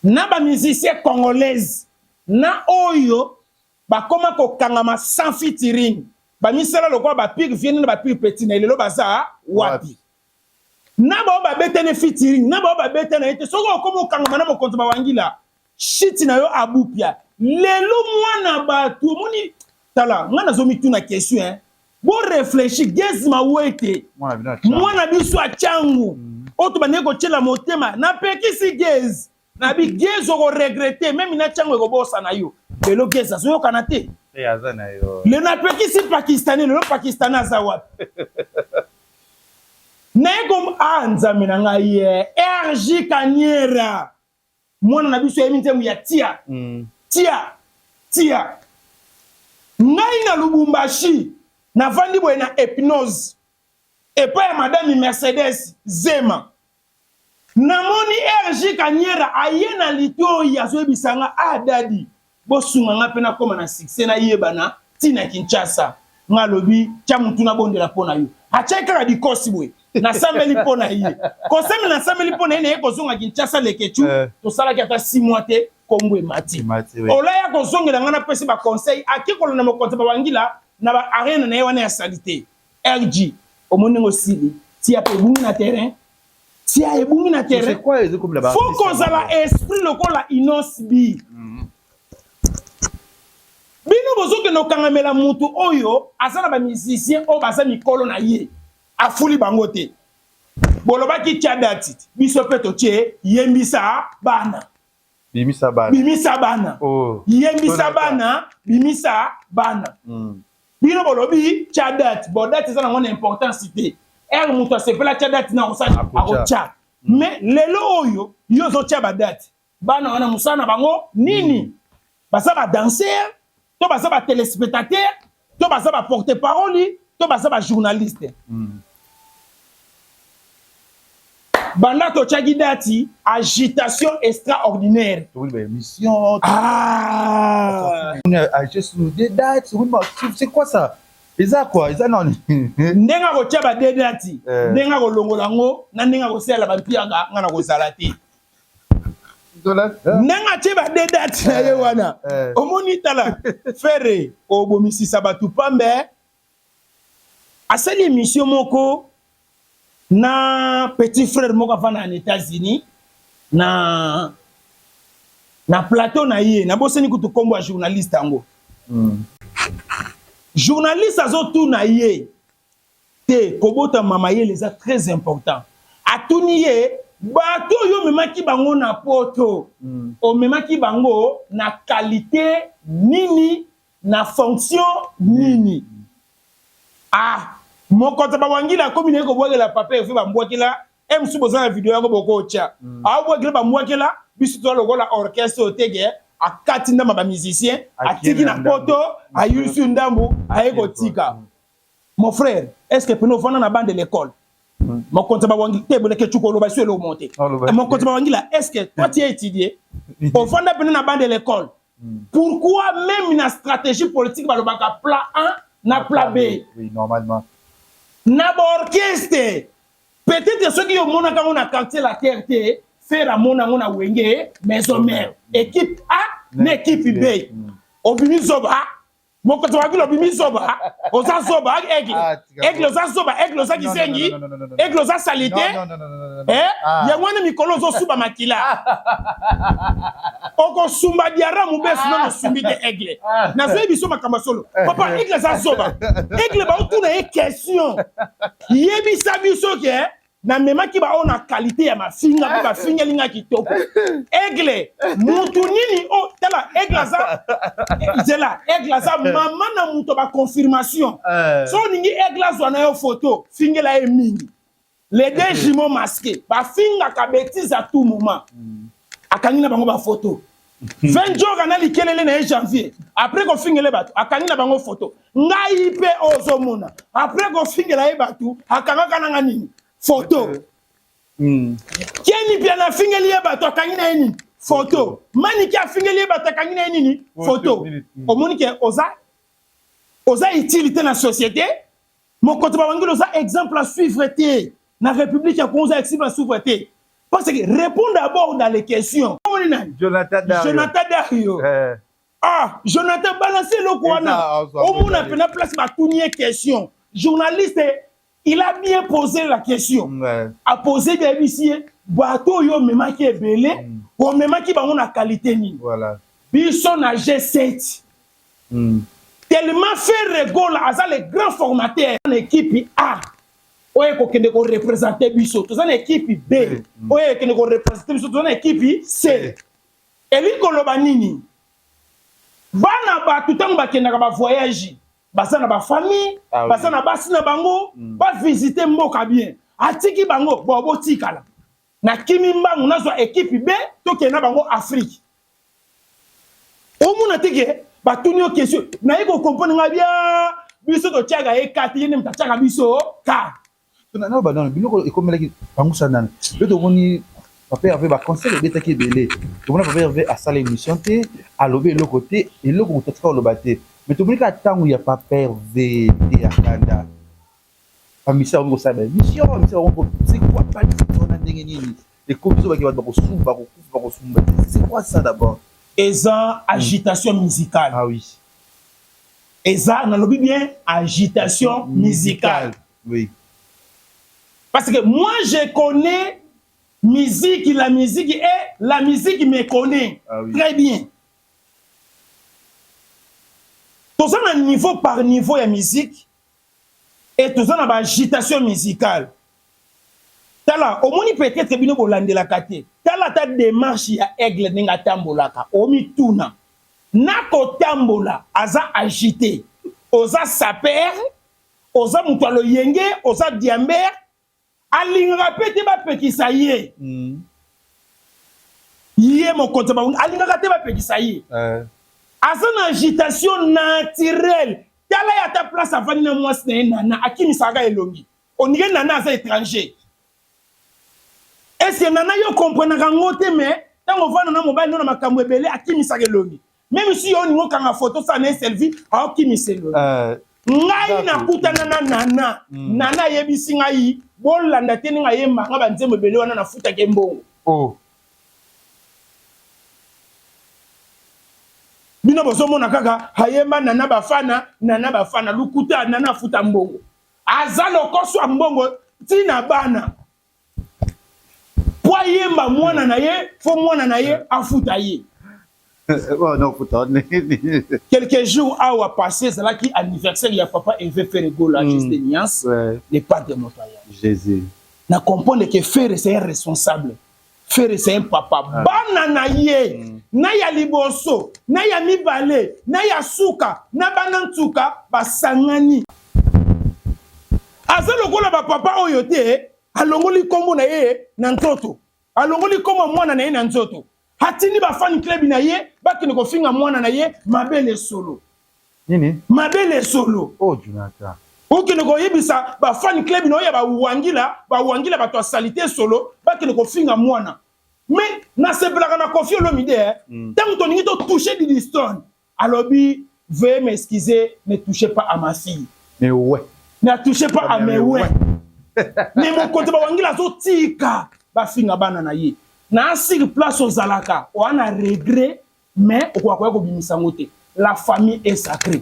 na ba musicien congolaise, na oyo ba koma ko kangama sans featuring. Ba misala lokwa ba pire vienne na ba pire petit na lelo baza wapi. Na ba o ba betene featuring, na ba o ba betene ete soko koma kangama na mo konto ba wangila. Shit na yo abupia. Lelo mwana ba tu moni tala, ngana zo mitu na question hein. Bo réfléchir gez ma wete. Mwana biso a changu. Oto ba neko chela motema na pekisi gez. Na bi gez o regretter même na changu ko bossa na yo. Lelo gez azo kanate. Eh azana yo. Le na pekisi pakistanais, le pakistanais azawa. Nego anzame na ngai RJ Kanyera. Mwana na biso yemintemu ya tia. Tia. Ngai na Lubumbashi na vandi boye na hypnose. Epa ya madame Mercedes Zema. Namoni RJ Kanyera ayena lito ya zo bisanga adadi. Bosunga nga pena koma na succès na yebana tina Kinshasa. Nga lobi tia mutu na bondela pona yo. Acheka ka dikosi boye. Na sambeli pona ye. Kosemi na sambeli pona ye ko zonga Kinshasa lekechu. To sala ki ata 6 mois te Kongwe mati. Ola ya ko zongela nga na pesi ba conseil akikolo na mo konta ba wangila na ba arena na yewana ya salite. RG omoningo sili tia pe bungi na terrain. Tia e bungi na terrain. C'est quoi les comme là-bas? Faut qu'on a la esprit lokola inosbi. Bino bozo ke no kangamela mutu oyo asana ba musicien o basa mikolo na ye afuli bangote boloba ki tia dati biso peto tie yembisa bana bimisa bana oh yembisa bana bimisa bana bino bolobi tia dati bo dati sana ngone importance te mutu asepela tia dati na osana akocha mais lelo oyo yo zo tia ba dati bana wana musana bango nini basa ba danser to basa ba téléspectateur to basa ba porte-parole to basa ba journaliste banda to chagi dati agitation extraordinaire oui ben mission on a juste des dates c'est quoi ça eza quoi eza non ndenga ko tia ba des dati ndenga ko longola ngo na ndenga ko sala ba mpianga ngana ko salati nanga cheba de date na ye wana omoni tala fere obomisi sabatu pambe asali émission moko na petit frère moko vana en États-Unis na plateau na ye na boseni kutu kombo ya journaliste ango journaliste azotu na ye te kobota mama ye les a très important atuni ye bato yo memaki bango na poto o memaki bango na qualité nini na fonction nini moko ta bawangila komi ne ko bwakela papier fe ba mbwakela emsu boza na video yako boko cha bwakela ba mbwakela bisu to lokola orchestre otege akati ndamba ba musicien atiki na poto ayusu ndambu ayeko tika mon frère est-ce que peno vana na bande de l'école mon compte bawangila tebele ke chuko lo ba suelo monter mon compte bawangila est-ce que toi tu as étudié au fond de na bande de l'école pourquoi même na stratégie politique ba lo baka plan A na plan B oui normalement na orchestre peut-être ceux qui ont mon quand on a quartier la TRT faire à mon na wenge maison mère équipe A na équipe B obimi zoba mon côté wa bilo obimi zoba oza zoba aigle oza zoba aigle oza kisengi aigle oza salité ya mwana mikolo zo suba makila oko sumba diara mubesu no sumbi de aigle na zo biso makamba solo papa aigle za zoba aigle ba otuna e question yebisa biso ke na memaki ba ona qualité ya mafinga pe ba finga linga kitoko aigle mutu nini o tala aigle za zela aigle za mama na muto ba confirmation so ningi aigle zo na yo photo finga la e mingi les deux jumeaux masqués ba finga ka bêtise à tout moment akani na bango ba photo 20 jours kana likelele na janvier après ko fingele batu akani na bango photo ngai pe ozomona après ko fingela e batu akanga kana nini photo Kenny bien a fingeli ye bato kangina nini photo. Maniki a fingeli ye bato kangina nini photo. Omonike oza utilité na société. Mon côté bangilo ça exemple à suivre té. Na République ya Congo exemple à suivre té. Parce que répondre d'abord dans les questions. Jonathan Dario. Ah, Jonathan balancé le Kouana. Au moins, on a pris place ma tournier question. Journaliste, il a bien posé la question. A posé des huissiers. Bateau yo mema qui est belé. Ou mema qui va qualité ni. Voilà. Bisson a G7. Tellement fait rigole à les grands formateurs. L'équipe A. Oye ko kende ko représenter biso. Tout ça l'équipe B. Oye kende ko représenter biso. Tout ça l'équipe C. Et lui koloba nini? Bana ba tout temps ba kenda ba voyage. Basa na ba famille, basa na basi na bango, ba visiter mboka bien. Atiki bango bo tikala. Na kimi mbangu nazo équipe B to kenda bango Afrique. Omu na tike ba tunio question. Na yiko comprendre nga bien biso to tiaga e 4 yene mta tiaga biso ka. Non bah non biloko ekomela ki bango sanana. Le to moni papa avait ba conseil de taki belé. To mona papa avait à salle émission té à lobé le côté et le côté ka lo baté. Mais to moni ka tangu ya papa ve ya kanda. Famisa on ça ba mission on c'est quoi pas on a ndenge nini. Les copies ba ki ba ko sumba ko sumba. C'est quoi ça d'abord? Eza agitation musicale. Ah oui. Eza na lobi bien agitation musicale. Oui. Parce que moi je connais musique, la musique et la musique me connaît très bien. Tout ça a niveau par niveau de musique et tout ça a agitation musicale. Tala, au moins peut-être bien au lande la kate. Tala ta démarche ya aigle ninga tambolaka. Omi tuna. Nako tambola aza agité. Oza saper, oza mutalo yenge, oza diamber. Alinga pete ba pekisa ye. Yé mon compte ba alinga te ba pekisa ye. Azana agitation naturelle. Tala ya ta place avant na mwasi na nana akimi saga elongi. Onige nana aza étranger. Est-ce que nana yo comprendre ka ngote mais tango vana na mobile na makambo ebele akimi saga elongi. Même si on ngo kanga photo ça na selfie akimi selo. Ngai na kutana na nana. Nana yebisi ngai bolanda te nga yemba nga banzembo ebele wana na futa ke mbongo. Oh. Bino bozomona kaka hayemba nana bafana lukuta nana futa mbongo. Azalo koso mbongo tina bana. Pwa yemba mwana na ye, fo mwana na ye afuta ye. Oh non, putain. Quelques jours à passer, c'est là qui anniversaire, il y a papa et veut faire rigolo à juste Nias, les pas de notre Jésus. Na comprendre que faire c'est un responsable. Faire c'est un papa. Bana na ye, na ya liboso, na ya mibale, na ya suka, na banantuka, basangani. Azalo kola ba papa oyote, alongoli kombo na ye na ntoto. Alongoli kombo mwana na ye na ntoto. Hatini ba fan club na ye, bakini ko finga mwana na ye, mabele solo. Nini? Mabele solo. Oh Jonathan. Okini ko yebisa ba fan club na ye ba wangila ba to salité solo, bakini ko finga mwana. Mais na se blaga na Koffi Olomide, tant que tu to toucher du Liston, alors bi veuillez m'excuser, ne touchez pas à ma fille. Mais ouais. Ne touchez pas à mes ouais. Mais mon côté ba wangila zo tika, ba finga bana na ye. Na sur place aux Zalaka, on a regret, mais la famille est sacrée.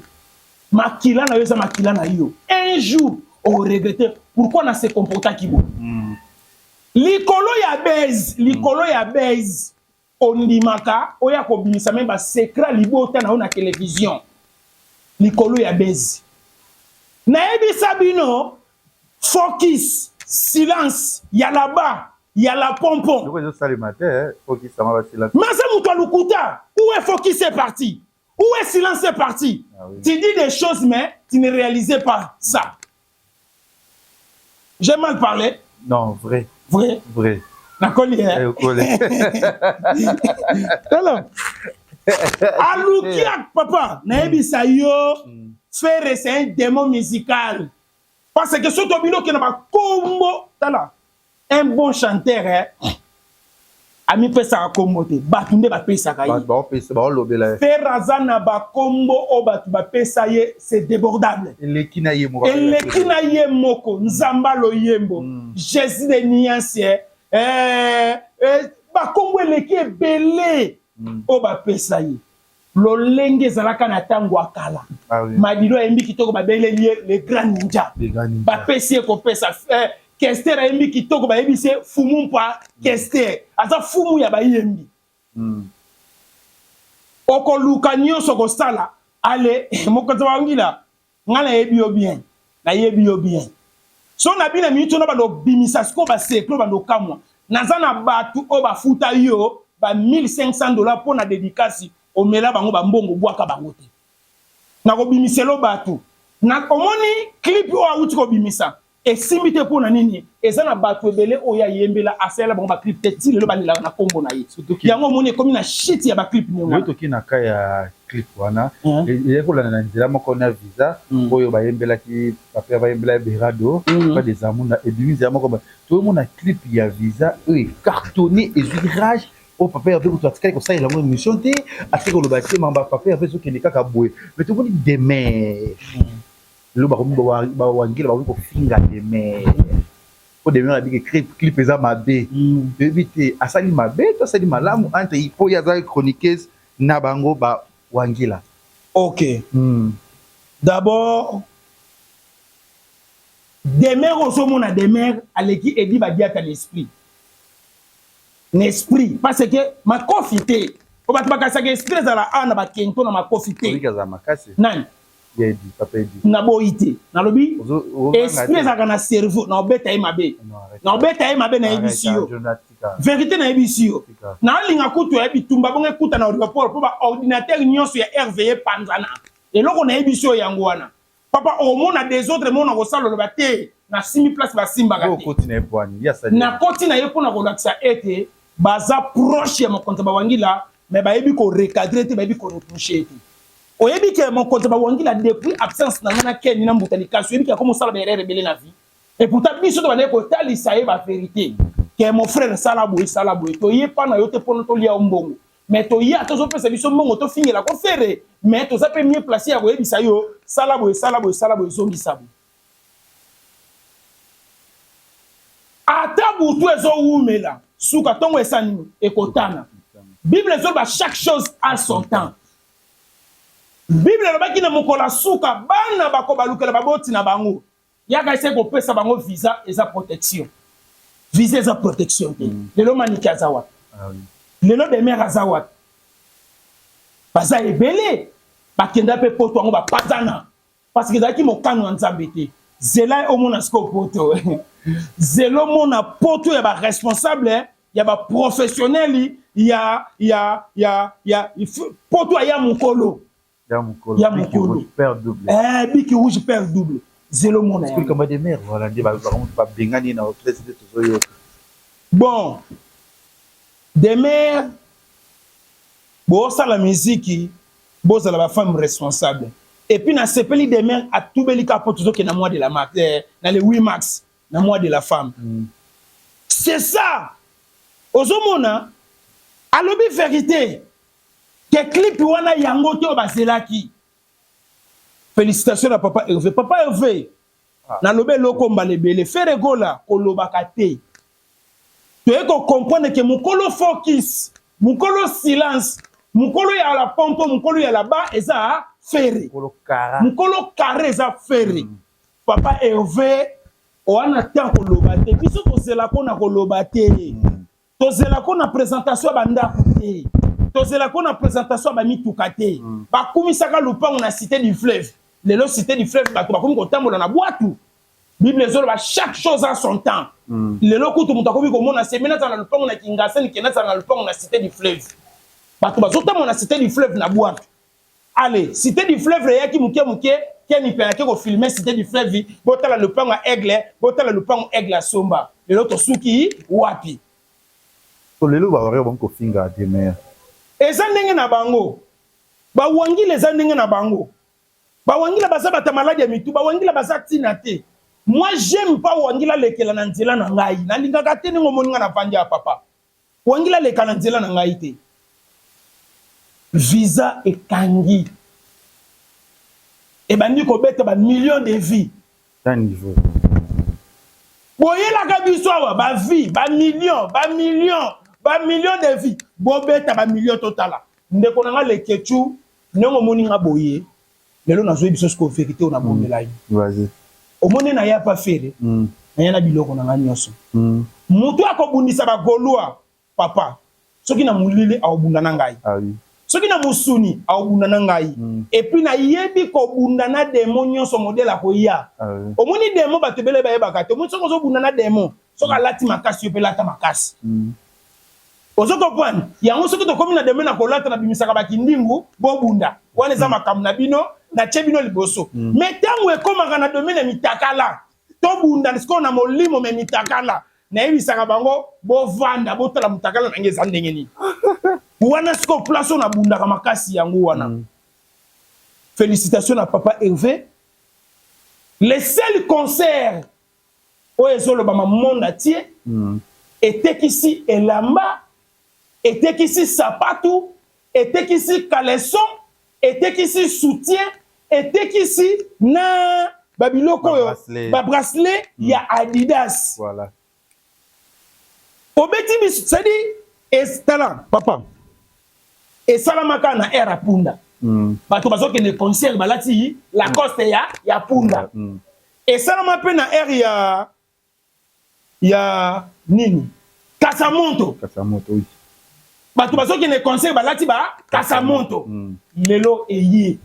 Makila na yo, makila na yo. Un jour, on regrette pourquoi on a se comporté qui bon. Likolo ya baise, on dimaka, on ya kobimisa même ba secret libota na ona télévision. Likolo ya baise. Na ebi sabino, focus, silence, ya là-bas. Il y a la pompon. Mais ça Lukuta, où est Focus c'est parti? Où est Silence c'est parti? Tu dis des choses mais tu ne réalisais pas ça. J'ai mal parlé? Non, vrai. Vrai? Vrai. D'accord, alors, Aloukia, papa, Naebi Sayo, faire c'est un démon musical. Parce que ce tobino qui n'a pas combo, là. un bon chanteur ami pesa kombo te batu nde bapesaka ye faire azana bakombo o batu bapesa ye c'est débordable eleki na ye moko nzamba loyembo Jésus de niansie bakombo eleki ebele o bapesa ye lolenge ezalaka na ntango akala madilo ayembi kitoko babeleli ye le grand ninja bapesi ye kopesa Kester ayembi kitoko bayebi se fumu mpa Kester aza fumu ya bayembi okoluka nyonso kosala ale mokonzi wangila ngala yebi yo bien na yebi yo bien so na bina minute na bando bimisa siko ba seklo bando kamwa naza na batu o bafuta yo ba $1,500 pour na dédicace omela bango bambongo bwaka bango te na ko bimiselo batu na omoni clip o awuti ko bimisa esimbi te mpona nini eza na bato ebele oyo ayembela asala bango baclip te ti lelo balela na kombo na ye yango omoni ekomi na shit ya baclip oyo toki na ka ya clip wana ekolanda na nzela moko na visa oyo bayembelaki pape bayembela berado pas des amuna ebimi nzela moko toyomona clip ya visa oyo ecartonné ezwi rage o papa avait tout atikali kosalela yango émission te atikali koloba te mamba papa avait sokende kaka boye mais tomoni demain le baromi bawangila bakoki kofinga demain po demain abiki clip eza mabe toyebi te asali mabe to asali malamu entre po oyo aza chroniqueuse na bango bawangila ok d'abord demer ozomona demer aleki edi badiaka n'esprit parce que makofi te po bato bakasaka esprit ezala ana bakento na makofi te nani na boyi te nalobi esprit ezalaka na cerveau na obeta ye mabe na yebisi yo vérité na yebisi yo na olinga kutu oyebi tumba bongo ekuta na aéroport mpo baordinateur nyonso ya rve panzana eloko na yebisi yo yango wana papa omona des autres mona kosala oloba te na simi place basimbaka te na koti na ye mpona kolakisa ete baza proche ya mokonzi bawangila me bayebi korecadre te bayebi koretouche te oyebi ke mokonzi bawangila depuis absence na ngana keni na mbuta likaso oyebi ke akomosala baerreur ebele na vie et pourtant biso to bandeki kotalisa ye bavérité ke mon frère sala boye toyepa na yo te mpona tolia yo mbongo mais toya tozopesa biso mbongo tofingela kofere mais toza mpe mie place ya koyebisa yo sala boye ezongisa boye ata butu ezowumela suka ntongo esani ekotana bible ezoba chaque chose à son temps bible elobaki na mokolo suka bana bakobalukela baboti na bango yaka ese kopesa bango visa eza protection te lelo maniki aza wapi lelo demer aza wapi baza ebele bakenda mpe poto yango bapatana parce que ezalaki mokano ya nzambe te zela omona siko poto zelo mona poto ya baresponsable ya baprofessionnel ya poto aya mokolo biki rouge perd double zelo mona bon demer bosala miziki bozala bafemme responsable et puis na sepeli demer atubelika po tozoke na mois de la max na le 8 max na mois de la femme c'est ça ozomona alobi vérité ke clip wana yango te obazelaki félicitations à papa Hervé na lobe loko mbalebele faire gola kolobaka te toye ko comprendre que mukolo focus mukolo silence mukolo ya la pompo mukolo ya la ba eza ferré mukolo carré eza ferré papa Hervé oana temps koloba te biso tozela kona koloba te tozela kona présentation bandako te tozela kona présentation ba mituka te bakumisaka lupango na cité du fleuve lelo cité du fleuve bato bakumi kotambola na bwatu bible ezoloba chaque chose à son temps lelo kutu moto akomi komona semena na lupango na kingasani kena na lupango na cité du fleuve bato bazotambola na cité du fleuve na bwatu allez cité du fleuve yaki muke keni pe yaki ko filmer cité du fleuve botala lupango aigle à somba lelo to suki wapi to lelo ba wari bonko finga demer eza ndenge na bango bawangila eza ndenge na bango bawangila baza bata maladi ya mitu bawangila baza tina te Moi, j'aime pas Wangila lekela na nzela na ngai. Na lingaka te ningo moninga na fandi ya papa. Wangila lekela na nzela na ngai te. Visa et kangi. Et bandi ko beta ba millions de vies. Un niveau. Boyela ka biso wa ba vie, ba millions de vies. Bo beta ba millions totala. Ndeko na nga lekechu ningo moninga boye. Lelo na zo biso sko vérité on a bombela yi. Vas-y. Omone na ya pa fere. Na ya na biloko na nga nyonso. Mutu akobundisa ba golwa papa. Soki na mulile awubunda na ngai. Ah oui. Soki na musuni awubunda na ngai. Et puis na yebi ko bunda na démon nyonso modèle akoya. Omoni démon batebele ba yeba kate. Omoni soko zo bunda na démon. Soka lati makasi yo pe lata makasi. Ozo comprendre. Yango soki to komi na démon na kolata na bimisaka ba kindingu bo bunda. Wana za makam na bino na chebino liboso. Mais tango ekomaka na domaine mitakala. To bunda siko na molimo me mitakala. Na ebisaka bango bo vanda bo tala mutakala na ngeza ndenge ni. Wana siko place na bunda ka makasi yango wana. Félicitations à papa Hervé. Les seuls concerts où ezolo ba monde atier était qu'ici elamba, était qu'ici sapatou, était qu'ici caleçon, était qu'ici soutien, était qu'ici na babiloko ba bracelet ya Adidas. Voilà. Obeti bis c'est dit estala papa. Et salamaka na era punda. Bato bazo ke ne concert balati la coste ya punda. Et salama pe na era ya nini? Kasamonto. Kasamonto oui. Bato bazo ke ne concert balati ba Kasamonto. Lelo eye.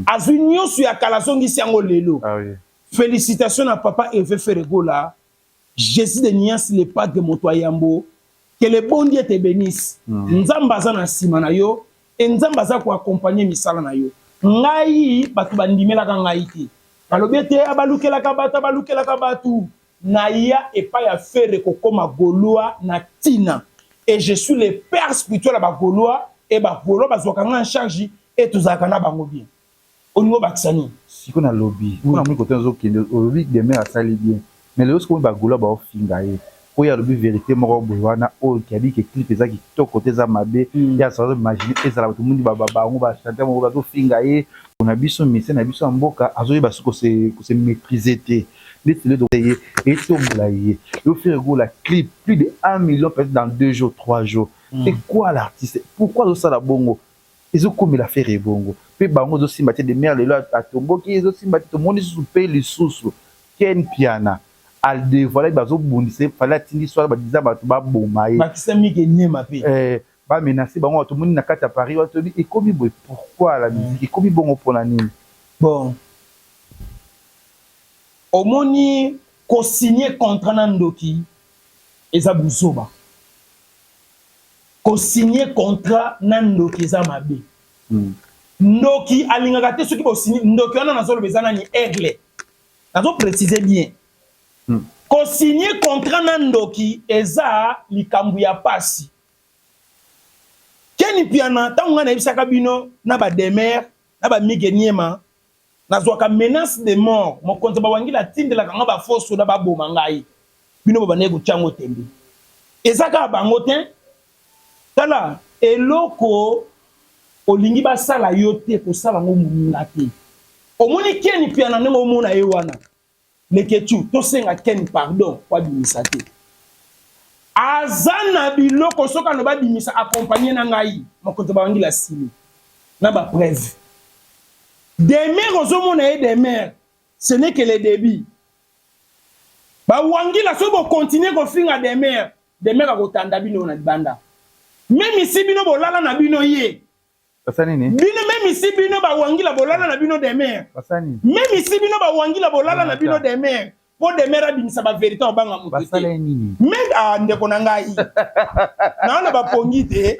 Azunyo su ya kalasongi siango lelo. Ah oui. Félicitations à papa Hervé Ferregola. Jésus de Nias le pas de Motoyambo. Que le bon Dieu te bénisse. Nzambaza na simana yo. Et nzambaza ko accompagner misala na yo. Ngai batu bandimela ka ngai ti. Balobete abalukela ka batu. Na ya et pas ya faire ko koma Goloa na tina. Et je suis le père spirituel ba Goloa et ba Goloa bazwaka en charge et tuzaka na bango bien. Au niveau bakisani. Si qu'on a lobby, on a mis côté zo kende, au lobby demain à sali bien. Mais lorsqu'on va Goloa ba ofingaye. Ko ya lobby vérité moko bowana o qui a dit que clip eza qui to côté za mabe ya ça imaginer eza la tout monde ba on va chanter mon ba to fingaye on a biso mission na biso mboka azoyi ba ko se maîtriser té les télé do payer et to blaye le faire go la clip plus de 1 million peut-être dans 2 jours 3 jours et quoi l'artiste pourquoi ça la bongo ils ont comme il a fait bongo puis bango zo simbaté de mer le à tomboki ils ont simbaté tout monde sous paye les sous ken piana al dévoiler bazo bundise fallait tindi soit ba diza ba ba bomaye ba kisami ke nyema pe ba menacer bango tout monde na kata Paris wa to bi et comme boy pourquoi la musique et comme bongo pour la nini bon omoni ko signer contrat na ndoki eza buzoba ko signer contrat na ndoki eza mabe ndoki alingaka te soki bo signer ndoki wana na zolo bezana ni aigle nazo préciser bien ko signer contrat na ndoki eza likambu ya pasi keni piana tango na ibisaka bino na ba demer na ba migeniema na zwaka menace de mort mo konta ba wangila tindela kanga ba foso da ba boma ngai bino ba nego chango tembe ezaka bango te tala eloko olingi ba sala yote ko sala ngo muninga te omoni keni piana ngo mona ye wana leketu to senga ken pardon kwa bimisa te azana biloko soka no ba bimisa accompagner na ngai mokonto ba wangila sili na ba preuve des mères aux hommes et des mères ce n'est que le début ba wangila so bo continuer ko finga des mères a ko tanda bino na banda même ici bino bolala na bino ye pasani ni bino même ici bino ba wangila bolala na bino des mères pasani même ici bino ba wangila bolala na bino des mères pour des mères abimisa ba vérité obanga mutu pasani nini mais ndeko na ngai na ba pongite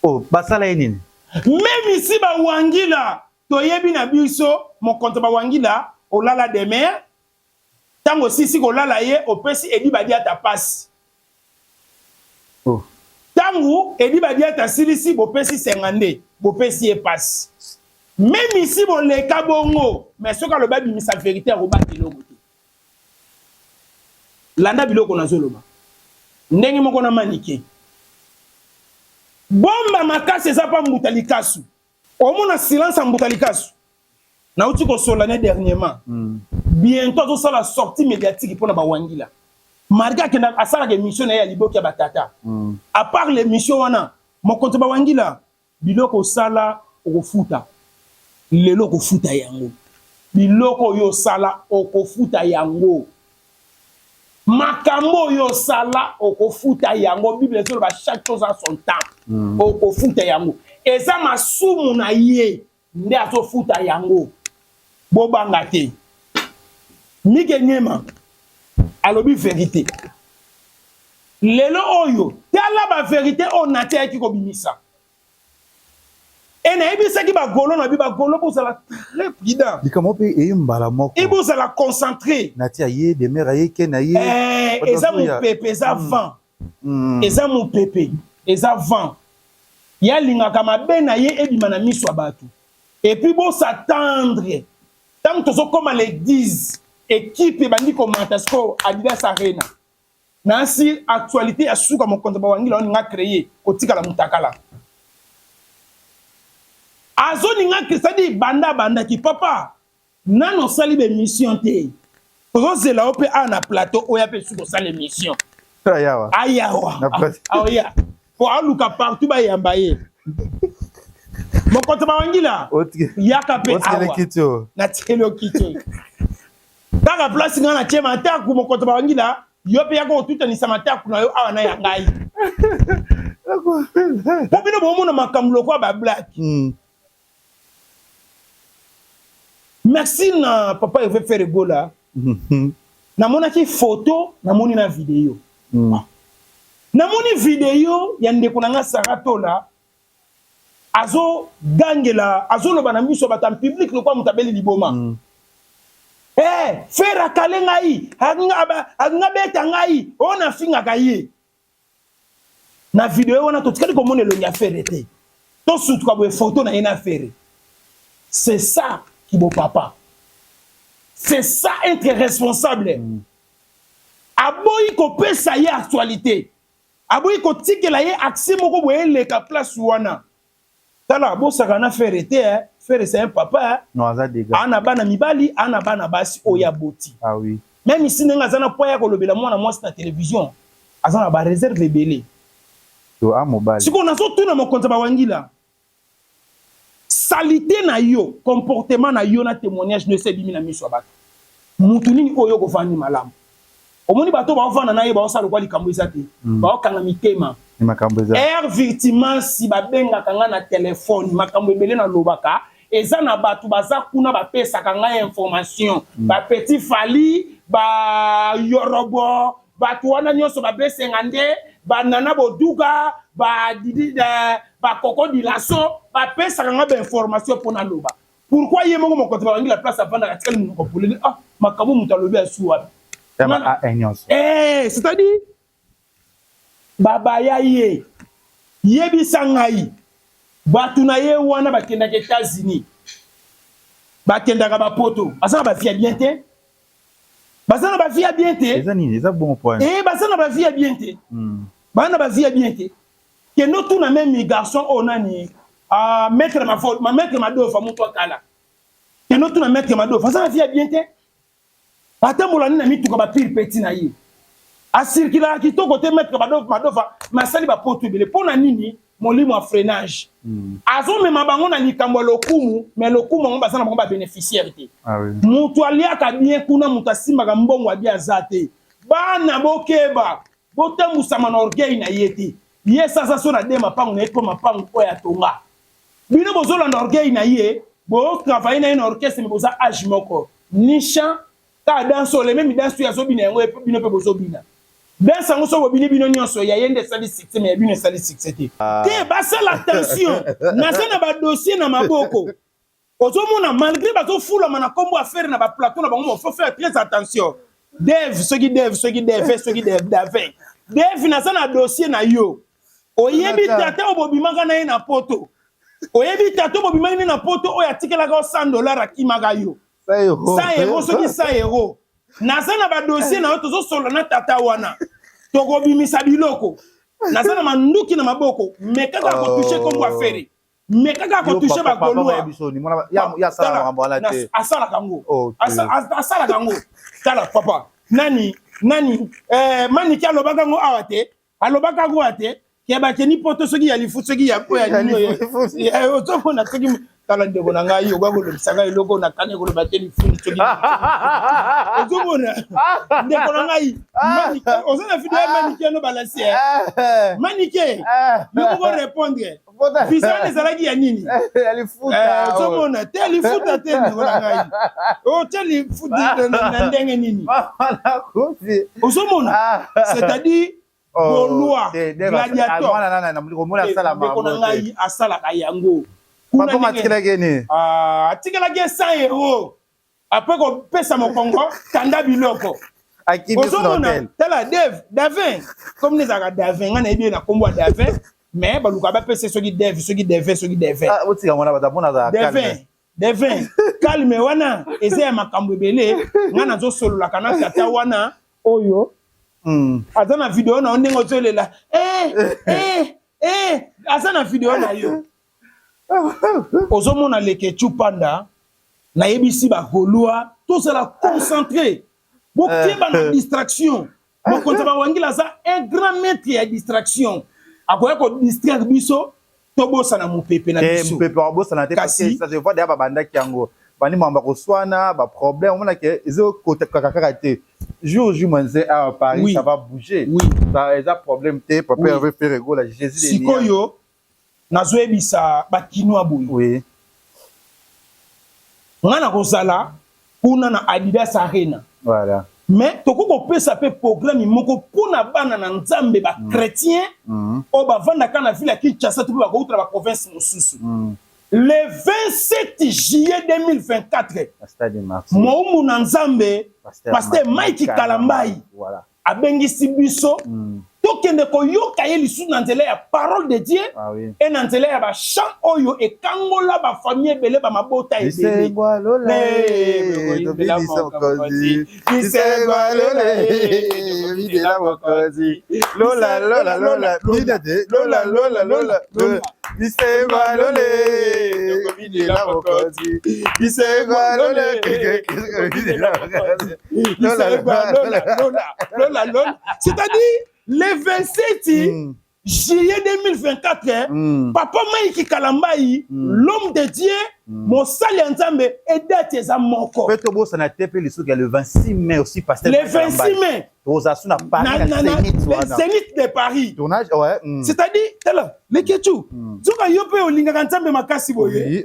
oh basala nini même ici ba wangila toyebi na biso mon compte ba wangila olala des mères tango sisi ko lala ye opesi edi badia ta passe oh tango edi badia ta silisi bopesi 50 bopesi e passe même ici bon le kabongo mais soka lo babi misa vérité ko batelo gote landa biloko na zoloba ndenge moko na manike bomba makasi eza pa mbuta likasu omona silence en mbuta likasu na uti ko solane dernièrement bientôt zo sala sortie médiatique pour na bawangila marga kenda asala ke mission na ya liboki ya batata à part l'émission wana mokonto bawangila biloko sala okofuta lelo kofuta yango biloko yo sala okofuta yango makambo yo sala okofuta yango bible ezoloba chaque chose a son temps okofuta yango eza masumu na ye nde azofuta yango bobanga te Mike Nyema alobi vérité lelo oyo tala ba vérité on a te ki ko bimisa et na ebisa ki ba golo na bi ba golo pour ça très prudent comment peut et mbala moko et pour ça la concentrer na ti aye de mer aye ken aye eza mon pépé eza vent eza mon pépé eza vent ya linga kama bena ye ebima na miso abatu et puis bon s'attendre tant que comme les 10 équipe bandi commenta score Adidas Arena nansi actualité ya suka mokonzo bawangila on nga créer kotika la mutakala azoni nga krisadi banda ki papa nano sali be mission te ozela ope ana plateau oya pe suko sali mission ayawa aoya pour aluka partout ba yamba ye mokonzo bawangila yaka pe awa na telo kito Kaka place nga na chema taku mokonto bawangila yope yako tuta ni samataku na yo awa na ya ngai. Bobino bomona makamlo kwa ba black. Merci na papa veut faire gola. Na mona ki photo na moni na video. Na moni video ya ndeko na nga Saratola azo gangela azo loba na miso batam public lo kwa mutabeli liboma. Fera kale ngai anga beta ngai ona finga kaye na video wana to tikali ko mona lo nya fere te to sutu ka bo photo na ina fere c'est ça qui bon papa c'est ça être responsable aboyi ko pesa ye actualité aboyi ko tikela ye axe moko boye le ka place wana tala bo saka na fere te Frère, c'est un papa. Non, ça dégage. Ana bana mibali, ana bana basi oya boti. Ah oui. Même ici nenga zana poya ko lobela mwana mwasi na télévision. Azana ba réserve belé. To a mobile. Siko na so tuna mo konta ba wangila. Salité na yo, comportement na yo na témoignage ne se bimi na miso abaka. Mutu nini oyo ko fani malamu. Omoni bato ba ofana na ye ba osala kwa likambo ezate. Ba okanga mitema. Ni makambo ezate. Victime si ba benga kanga na téléphone, makambo ebele na lobaka. Eza na batu baza kuna ba pesa kanga information ba petit fali ba yorobo batu wana nyonso ba besengande ba nana boduga ba didi ba koko dilaso ba pesa kanga ba information pona loba pourquoi yemo mo kote ba ngi la place avant na katikali mo ko polele makabu mutalobi asuwa c'est-à-dire baba ya ye yebi sangai batu na ye wana bakenda ke États-Unis bakenda ka bapoto basana ba via bien te basana ba via bien te ezani eza bon point basana ba via bien te bana ba via bien te que no tout na même garçon onani mettre ma faute ma mettre ma dofa muto kala que no tout na mettre ma dofa basana via bien te atambola ni na mituka ba pile petit na ye a circuler kitoko te mettre ma dofa ma sali ba poto bele pona nini molimo a freinage azo mema bango na likambo lokumu mais lokumu ngo basana bango ba bénéficiaire te mutu aliaka bien kuna mutu asimaka mbongo abi azate bana bokeba botambusa na orgueil na yete ye sasa so na de mapango na eko mapango oya tonga bino bozolanda orgueil na ye bo travailler na une orchestre mais boza age moko ni chant ta danse le même danse ya zo bina ngo bino pe bozo bina ben sango so bobini bino nyonso ya yende sali 6 mais bino sali 6 te ba sala attention na sana ba dossier na maboko ozomona malgré bazo fula mana kombo affaire na ba plateau na bango faut faire très attention dev ce qui dev na sana dossier na yo oyebi tata obobimaka na ye na poto oyebi tata obobimaka na poto oya tikelaka $100 akimaka yo 100 euros soki 100 euros Nazana ba dossier na otozo solo na tata wana. Toko bimisa biloko. Nazana manduki na maboko. Mekaka ko toucher comme affaire. Mekaka ko toucher ba golwa. Ya sala mambo ala te. Asala kango. Asala kango. Tala papa. Nani mani ki alobaka ngo awate. Alobaka ngo ate. Ki abakeni poto soki ya lifu soki ya po ya nino. Ya ozo na soki tala ndeko na ngai yoga go lebisanga eloko na kane go bateli funi soki. Ozo bona. Ndeko na ngai mani ozo na video mani ki no balancer. Mani ki. Ne ko répondre. Fisa ne zalaki ya nini? Alifuta. Ozo bona te alifuta te ndeko na ngai. O te alifuta na ndenge nini? Ozo bona. C'est-à-dire Gaulois, gladiateur. Asala kayango. Atikela ke 100 €. Après qu'on pèse mon Congo, tanda biloko. Ozomona, tala Davin, comme les aga Davin, on a bien na kombo Davin, mais baluka ba pèse soki Davin. Ah, otika mona bata Davin, calme wana, eze makambo ebele, ngana zo solo la kana tata wana oyo. Azana video na ondengo ozolela azana video na yo ozomona leke chupanda na yebisi ba Gaulois tout ça la concentré bokeba na distraction bokonza ba wangila za un grand maître ya distraction akoya ko distraire biso tobosa na mupepe na biso mupepe bosa na te parce que ça se voit derrière banda kiango bani mamba ko swana ba problème on a que ezo côté kaka te jour manze à Paris oui. Ça va bouger oui ça est un problème te papa avait fait rigolo la Jésus sikoyo nazoebisa bakinoa boyi oui ngana kozala kuna na Adidas Arena voilà mais toko pesa pe programme moko kuna bana na nzambe ba chrétien o ba vanda kana ville ki Kinshasa tu ba ko utra ba province mosusu le 27 juillet 2024 Moumu Nanzambe Pasteur Mike Kalambai voilà abengisi biso tokende ko yoka ye lisu na nzela ya parole de Dieu et na nzela ya ba chant oyo e kangola ba famille belé ba mabota ebele c'est-à-dire le 27 juillet 2024, Papa Mike Kalambai, l'homme de Dieu, Mosali Nzambe, et date eza moko. Peut-être que ça n'a pas été le 26 mai aussi, Pasteur. Le 26 mai. Le Zénith de Paris. Tournage, ouais. C'est-à-dire, tala, le kechu. Zuka yope olinga Nzambe makasi boye.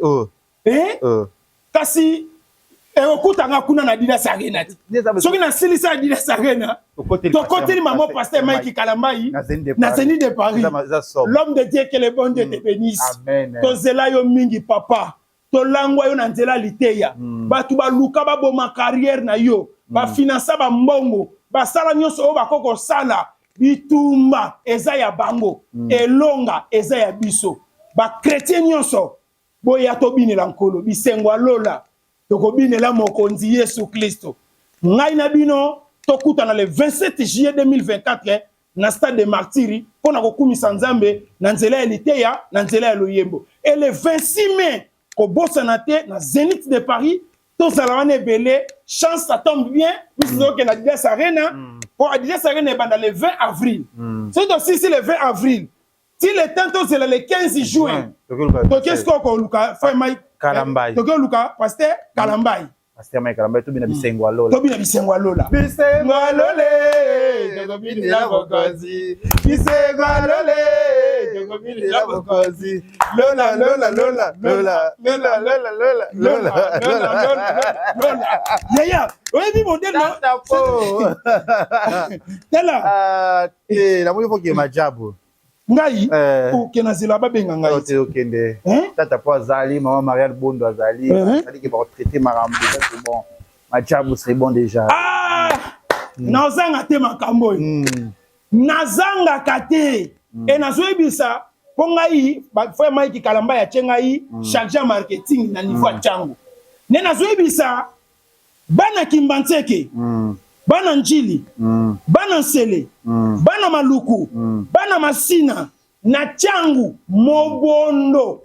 Kasi okutanga kuna na Adidas Arena. Soki na silisa Adidas Arena. Tokoteli maman Pasteur Mike Kalambai na Zénith de Paris. L'homme de Dieu que le bon Dieu te bénisse. Amen. Tozela yo mingi papa. Tolangwa yo na nzela liteya. Batu ba luka ba boma carrière na yo. Ba finança ba mbongo. Ba sala nyonso o ba koko sala. Bitumba eza ya bango. Elonga eza ya biso. Ba chrétien nyonso. Boya tobinela nkolo. Bisengwa lola. Tokobinela mokonzi Yesu Kristo. Ngai na bino tokutana le 27 juillet 2024 na stade de Martyrs pona kokumisa Nzambe na nzela ya liteya na nzela ya loyembo. Et le 26 mai ko bossa na te na Zénith de Paris tous alawane belé chance ça tombe bien puisque que la Adidas Arena pour Adidas Arena banda le 20 avril. C'est aussi le 20 avril. Si le temps c'est le 15 juin. Donc qu'est-ce qu'on Luka fait Mike Kalambai. Donc Luka Pasteur Kalambai. Pasteur Mike Kalambai to bina bisengwa lola. To bina bisengwa lola. Bisengwa lole. Dogo bini la bokozi. Bisengwa lole. Dogo bini la bokozi. Lola lola lola lola lola lola lola lola lola lola. Yaya, oui bi modèle là. Tela. La mo faut que majabu. Ngai o kenazela ba benga ngai ote okende tata po azali maman Marianne Bondo azali c'est-à-dire que ba traiter marambo c'est bon majabu c'est bon déjà nazanga te makambo nazanga kate et nazoebisa po ngai ba frère Mike Kalamba ya chengai chargé marketing na niveau chango ne nazoebisa bana Kimbantseke, bana Njili, bana Nsele, bana Maluku, bana Masina, na Tchangu, Mobondo,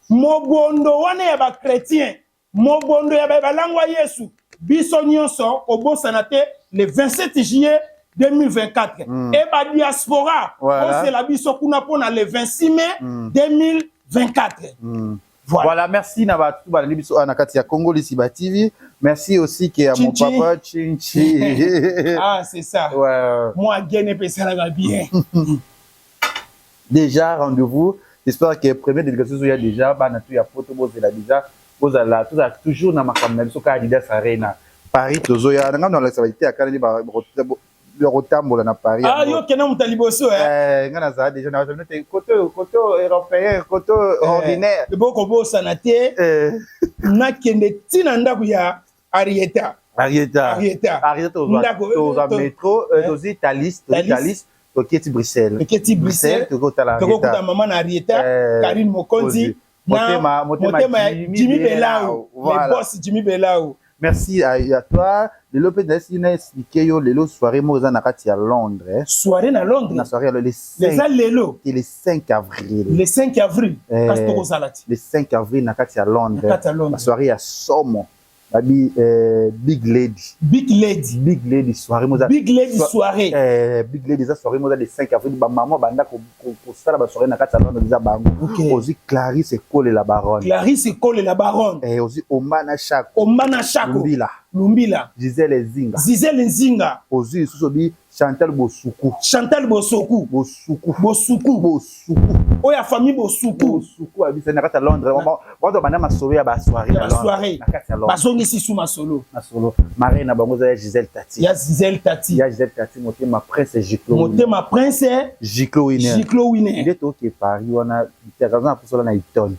Mobondo wane ya ba chrétien, Mobondo ya ba langwa Yesu, biso nyonso obosanate le 27 juillet 2024. Et ba diaspora, on se la biso kuna pona le 26 mai 2024. Voilà, merci Naba tout bali biso anakati ya Congo Lisiba TV. Merci aussi à mon papa Chinchi. Ah, c'est ça. Ouais. Moi gagner ça va bien. Déjà rendez-vous. J'espère que première délégation il y a déjà ba na tu ya photo bozela déjà. Bozala tout a toujours na makamna biso ka Adidas Arena. Paris tozoya nga na la savalité akana ba rotambola na Paris. Ah yo kena mutaliboso nga na za déjà na côté européen, côté ordinaire. Le boko bosa na te na kende tina ndaku ya Arieta aux métro aux Italistes Toketi Bruxelles Tokota maman na Arieta Karine Mokonzi na motema Jimmy Belao le boss Jimmy Belao. Merci à toi. Le Lopez n'a expliqué le soirée moza na kati à Londres. Soirée na Londres. Na soirée le 5 avril. Le 5 avril. Le 5 avril na kati à Londres. La soirée à Somo. Big Lady soirée moza. Big Lady soirée. Big Lady soirée moza le 5 avril. Ba maman banda ko sala ba soirée na kati à Londres za bango. Ozi Clarisse Cole la baronne. Clarisse Cole la baronne. Ozi Omana Chako. Lumbila. Gisèle Nzinga. Ozi Susobi Chantal Bosuku. Oya famille Bosuku. Abisa na kati à Londres. Wando bana masobe ba soirée na Londres. Bazongi sisu masolo. Marina bango za Gisèle Tati. Ya Gisèle Tati motema prince Giclo. Motema prince Giclo winner. Il est OK Paris wana terrain pour cela na Iton.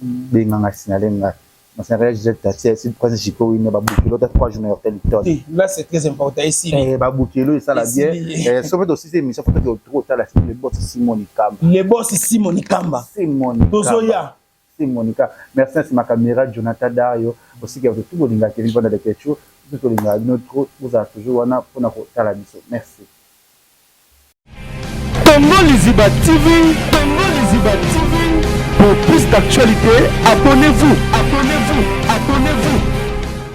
Benganga sinalenga. Masera Gisèle Tati c'est prince Giclo winner ba bukelo 3 jours na hôtel Iton. Là c'est très important ici. Ba bukelo ça la bien. Sauf aussi c'est mission faut que trop ta la le boss Simoni Kamba. Tozoya Monica. Merci à ma caméra Jonathan Dario aussi qui a tout bolinga qui vient de quelque chose tout bolinga notre vous a toujours wana pour na kotala biso. Merci. Congo Lisiba TV pour plus d'actualité, abonnez-vous.